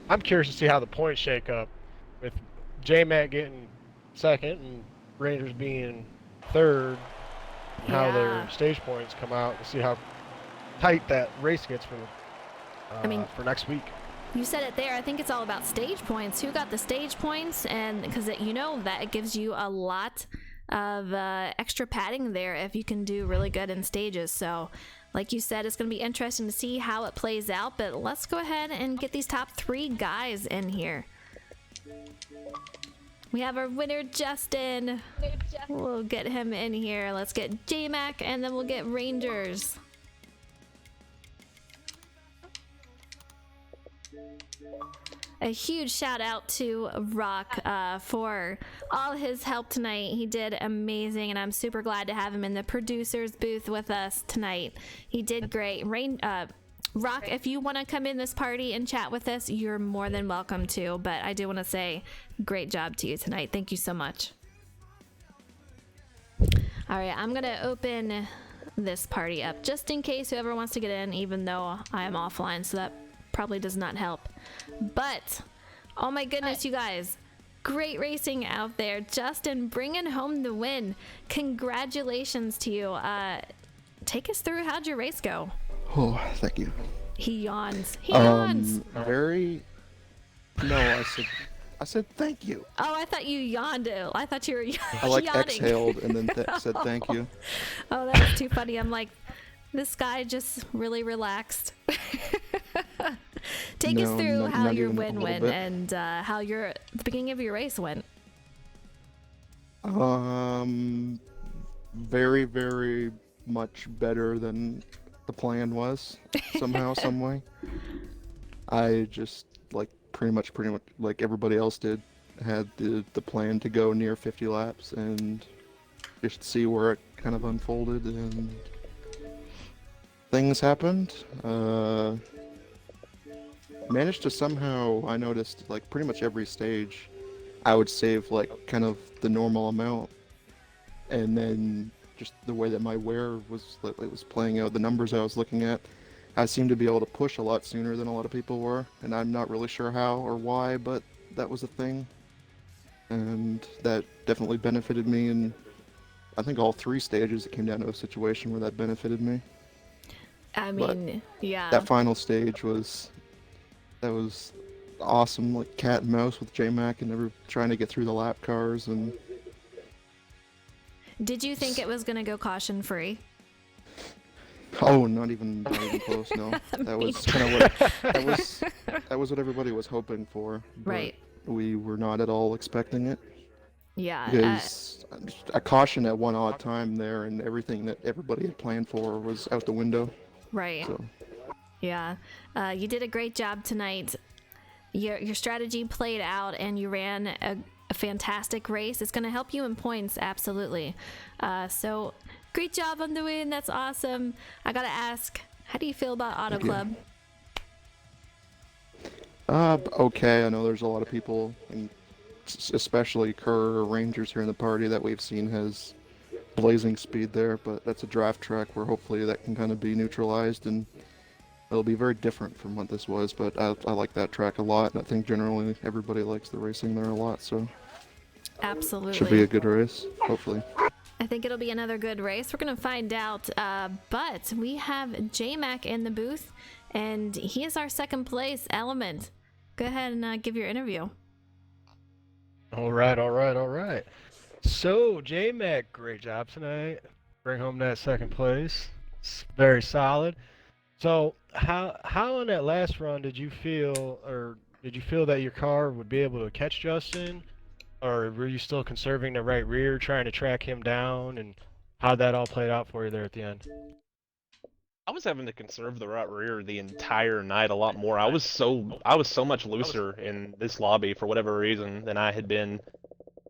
I'm curious to see how the points shake up with J-Mac getting second and Rangers being third, and how their stage points come out to see how tight that race gets for next week. You said it there. I think it's all about stage points. Who got the stage points? And because you know that it gives you a lot of extra padding there if you can do really good in stages. So like you said, it's going to be interesting to see how it plays out, but let's go ahead and get these top 3 guys in here. We have our winner, Justin. We'll get him in here. Let's get J-Mac, and then we'll get Rangers. A huge shout out to Rock for all his help tonight. He did amazing, and I'm super glad to have him in the producer's booth with us tonight. He did great. Rock, if you want to come in this party and chat with us, you're more than welcome to, but I do want to say great job to you tonight. Thank you so much. All right, I'm going to open this party up just in case whoever wants to get in, even though I am offline, so that probably does not help. But oh my goodness, you guys, great racing out there. Justin bringing home the win. Congratulations to you. Take us through, how'd your race go? Oh, thank you. He yawns. He yawns. No, I said thank you. Oh, I thought you yawned. I thought you were I like yawning. exhaled and then said thank you. Oh, that was too funny. I'm like, this guy just really relaxed. Take us through how your win went and how the beginning of your race went. Very, very much better than the plan was, somehow, some way. I just, pretty much like everybody else did, had the plan to go near 50 laps and just see where it kind of unfolded, and things happened. Managed to somehow, I noticed, pretty much every stage, I would save, kind of the normal amount, and then just the way that my wear was playing out, the numbers I was looking at, I seemed to be able to push a lot sooner than a lot of people were, and I'm not really sure how or why, but that was a thing, and that definitely benefited me, and I think all 3 stages it came down to a situation where that benefited me. I mean, yeah. That final stage was awesome, like cat and mouse with J-Mac and trying to get through the lap cars. And did you think it was gonna go caution free? Oh, not even close. No, that was kind of that was what everybody was hoping for. Right. We were not at all expecting it. Yeah. Because a caution at one odd time there, and everything that everybody had planned for was out the window. Right. So. Yeah, you did a great job tonight. Your strategy played out, and you ran a fantastic race. It's going to help you in points, absolutely. So great job on the win. That's awesome. I got to ask, how do you feel about Auto Club? Okay. I know there's a lot of people, and especially Kerr or Rangers here in the party, that we've seen has blazing speed there, but that's a draft track where hopefully that can kind of be neutralized, and it'll be very different from what this was, but I like that track a lot, and I think generally everybody likes the racing there a lot, so absolutely should be a good race, hopefully. I think it'll be another good race. We're gonna find out, but we have J-Mac in the booth, and he is our second place element. Go ahead and give your interview. All right. So, J-Mac, great job tonight. Bring home that second place. It's very solid. So, how in that last run did you feel that your car would be able to catch Justin, or were you still conserving the right rear, trying to track him down, and how'd that all play out for you there at the end? I was having to conserve the right rear the entire night a lot more. I was so much looser in this lobby for whatever reason than I had been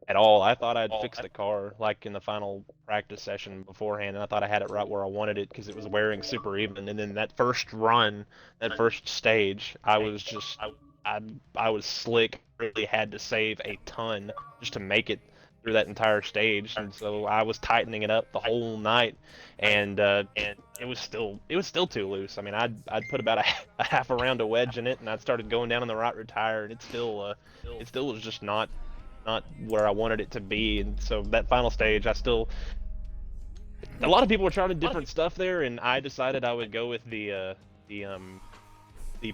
at all. I thought I'd fixed the car in the final practice session beforehand, and I thought I had it right where I wanted it because it was wearing super even. And then that first run, that first stage, I was just I was slick. Really had to save a ton just to make it through that entire stage, and so I was tightening it up the whole night, and it was still too loose. I mean, I'd put about a half a round of wedge in it, and I started going down on the right rear tire, and it still was just not where I wanted it to be. And so that final stage, a lot of people were trying different stuff there, and I decided I would go with the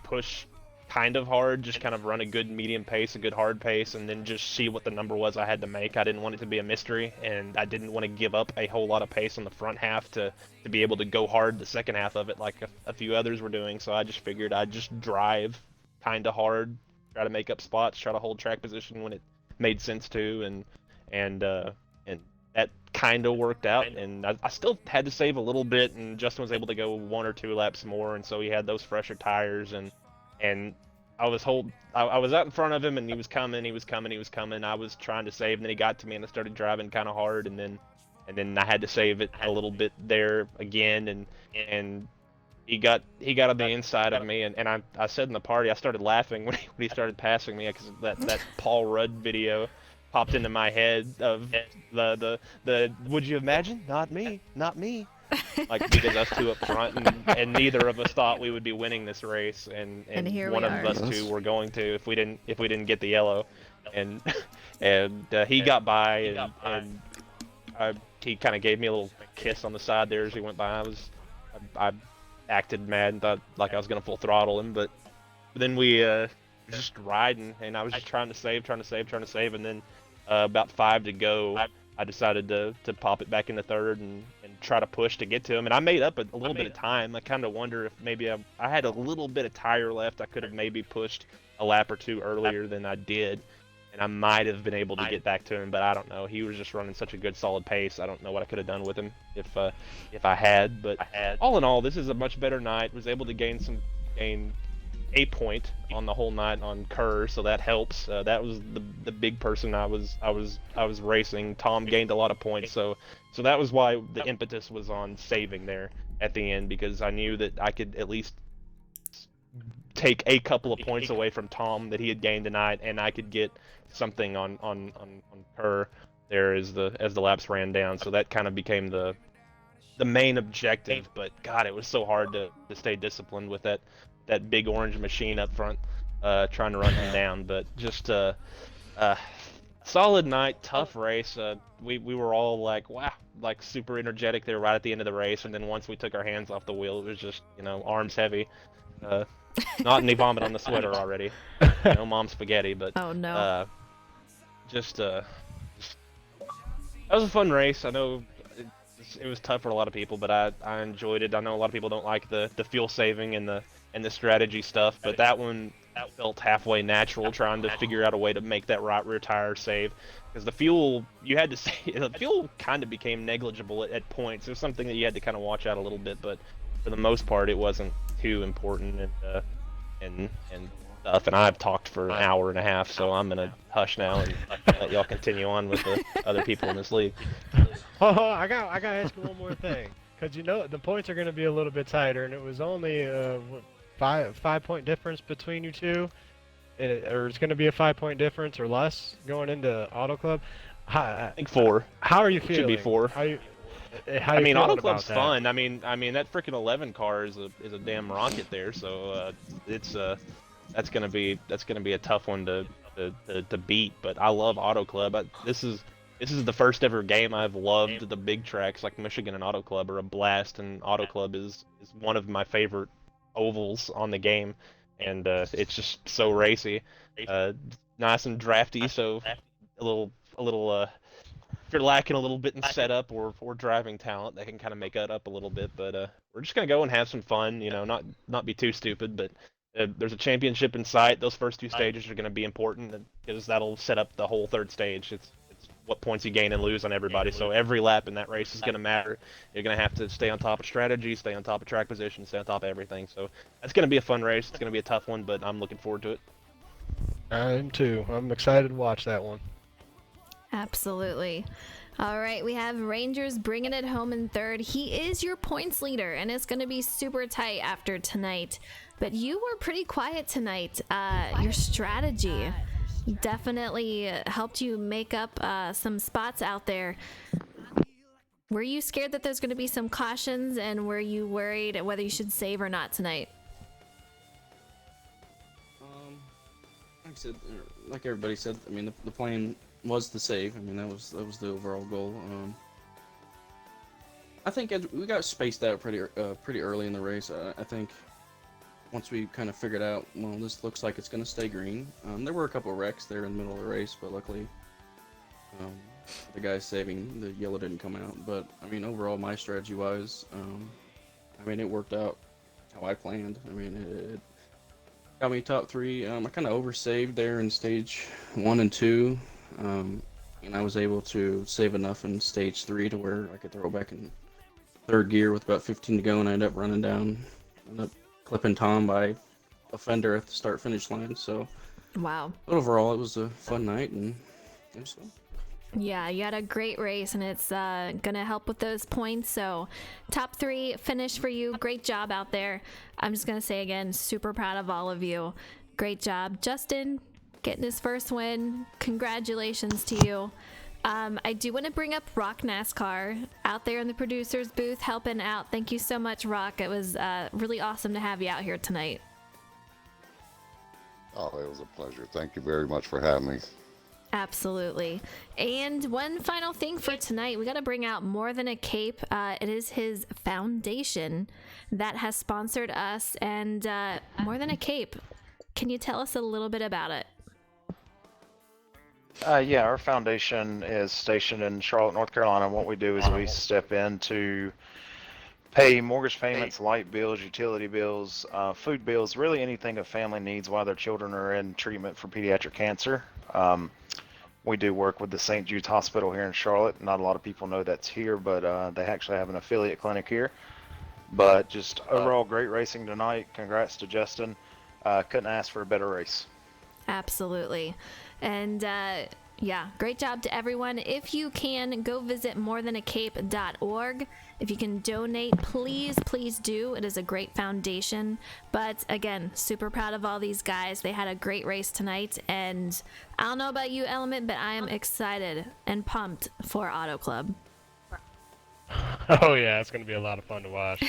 push kind of hard, just kind of run a good medium pace, a good hard pace, and then just see what the number was I had to make. I didn't want it to be a mystery, and I didn't want to give up a whole lot of pace on the front half to be able to go hard the second half of it like a few others were doing. So I just figured I'd just drive kind of hard, try to make up spots, try to hold track position when it made sense to, and that kind of worked out. And I still had to save a little bit, and Justin was able to go 1 or 2 laps more, and so he had those fresher tires, and I was out in front of him, and he was coming. I was trying to save, and then he got to me, and I started driving kind of hard, and then I had to save it a little bit there again, and he got on the inside of me, and I said in the party, I started laughing when he started passing me, because that Paul Rudd video popped into my head of the would you imagine? Not me. Like, because us two up front, and neither of us thought we would be winning this race, and here one we of are. us two were going to if we didn't get the yellow, and he got by, and he kind of gave me a little kiss on the side there as he went by. I acted mad and thought like I was gonna full throttle him, but then we just riding, and I was just trying to save, and then about 5 to go, I decided to pop it back into third and try to push to get to him, and I made up a little bit of time. I kind of wonder if maybe I had a little bit of tire left. I could have maybe pushed a lap or two earlier than I did, and I might have been able to get back to him, but I don't know. He was just running such a good solid pace. I don't know what I could have done with him if I had, but all in all, this is a much better night. Was able to gain a point on the whole night on Kerr, so that helps. That was the big person I was racing. Tom gained a lot of points, so that was why the impetus was on saving there at the end, because I knew that I could at least take a couple of points away from Tom that he had gained tonight, and I could get something on Kerr there as the laps ran down. So that kind of became the main objective. But God, it was so hard to stay disciplined with that big orange machine up front, trying to run him down. But just solid night, tough race. We were all like, wow, like super energetic there right at the end of the race, and then once we took our hands off the wheel, it was just, arms heavy. Not any vomit on the sweater already. No mom spaghetti, but Oh no. That was a fun race. I know it was tough for a lot of people, but I enjoyed it. I know a lot of people don't like the fuel saving and the strategy stuff, but that one felt halfway natural, trying to figure out a way to make that right rear tire save, because the fuel the fuel kind of became negligible at points. It was something that you had to kind of watch out a little bit, but for the most part it wasn't too important, and stuff. And I've talked for an hour and a half, so I'm gonna hush now and let y'all continue on with the other people in this league. Oh, I gotta ask you one more thing, because the points are gonna be a little bit tighter, and it was only five point difference between you two, or it's gonna be a 5-point difference or less going into Auto Club. I think 4. How are you feeling? Should be 4. How you I mean, Auto feeling Club's about that? fun. I mean that freaking 11 car is a damn rocket there. So that's gonna be a tough one to beat. But I love Auto Club. This is the first ever game I've loved. The big tracks like Michigan and Auto Club are a blast, and Auto Club is one of my favorite ovals on the game, and it's just so racy, nice and drafty. So a little if you're lacking a little bit in setup or driving talent, they can kind of make that up a little bit. But we're just gonna go and have some fun, not be too stupid. But there's a championship in sight. Those first 2 stages are gonna be important, because that'll set up the whole third stage. It's what points you gain and lose on everybody. So every lap in that race is gonna matter. You're gonna have to stay on top of strategy, stay on top of track position, stay on top of everything. So that's gonna be a fun race. It's gonna be a tough one, but I'm looking forward to it. I am too. I'm excited to watch that one. Absolutely. All right, we have Rangers bringing it home in third. He is your points leader, and it's going to be super tight after tonight. But you were pretty quiet tonight. Your strategy. definitely helped you make up some spots out there. Were you scared that there's going to be some cautions, and were you worried whether you should save or not tonight? Like I said, like everybody said, I mean, the plan was to save. I mean, that was the overall goal. I think we got spaced out pretty early in the race. I think once we kind of figured out, well, this looks like it's going to stay green. There were a couple of wrecks there in the middle of the race, but luckily, the guy saving the yellow didn't come out. But I mean, overall, my strategy-wise, I mean, it worked out how I planned. I mean, it got me top 3. I kind of oversaved there in stage 1 and 2, and I was able to save enough in stage 3 to where I could throw back in 3rd gear with about 15 to go, and I ended up running down, ended up clipping Tom by a fender at the start-finish line. So, wow. But overall, it was a fun night, and it was fun. Yeah, you had a great race, and it's gonna help with those points. So top 3 finish for you. Great job out there. I'm just gonna say again, super proud of all of you. Great job. Justin getting his first win. Congratulations to you. I do want to bring up Rock NASCAR out there in the producer's booth helping out. Thank you so much, Rock. It was really awesome to have you out here tonight. Oh, it was a pleasure. Thank you very much for having me. Absolutely. And one final thing for tonight, we got to bring out More Than a Cape. It is his foundation that has sponsored us, and More Than a Cape. Can you tell us a little bit about it? Yeah, our foundation is stationed in Charlotte, North Carolina. And what we do is we step in to pay mortgage payments, light bills, utility bills, food bills, really anything a family needs while their children are in treatment for pediatric cancer. We do work with the St. Jude's Hospital here in Charlotte. Not a lot of people know that's here, but they actually have an affiliate clinic here. But just overall great racing tonight. Congrats to Justin. Couldn't ask for a better race. Absolutely. And yeah, great job to everyone. If you can, go visit morethan-a-cape.org. If you can donate, please do. It is a great foundation. But again, super proud of all these guys. They had a great race tonight, and I don't know about you, Element, but I am excited and pumped for Auto Club. Oh yeah, it's gonna be a lot of fun to watch.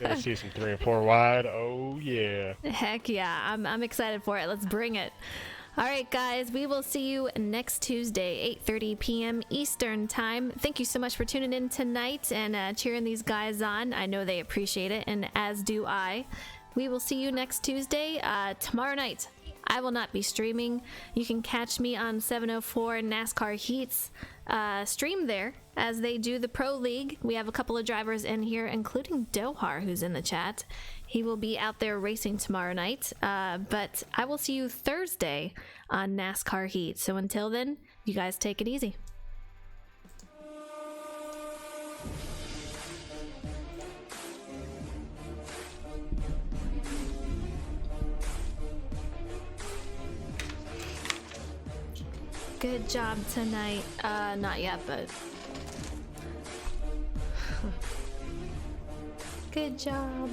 Gonna see some 3 and 4 wide. Oh yeah. Heck yeah, I'm excited for it. Let's bring it. All right, guys, we will see you next Tuesday, 8:30 p.m. Eastern Time. Thank you so much for tuning in tonight and cheering these guys on. I know they appreciate it, and as do I. We will see you next Tuesday. Tomorrow night, I will not be streaming. You can catch me on 704 NASCAR Heats stream there as they do the Pro League. We have a couple of drivers in here, including Dohar, who's in the chat. He will be out there racing tomorrow night, but I will see you Thursday on NASCAR Heat. So until then, you guys take it easy. Good job tonight. Not yet, but good job.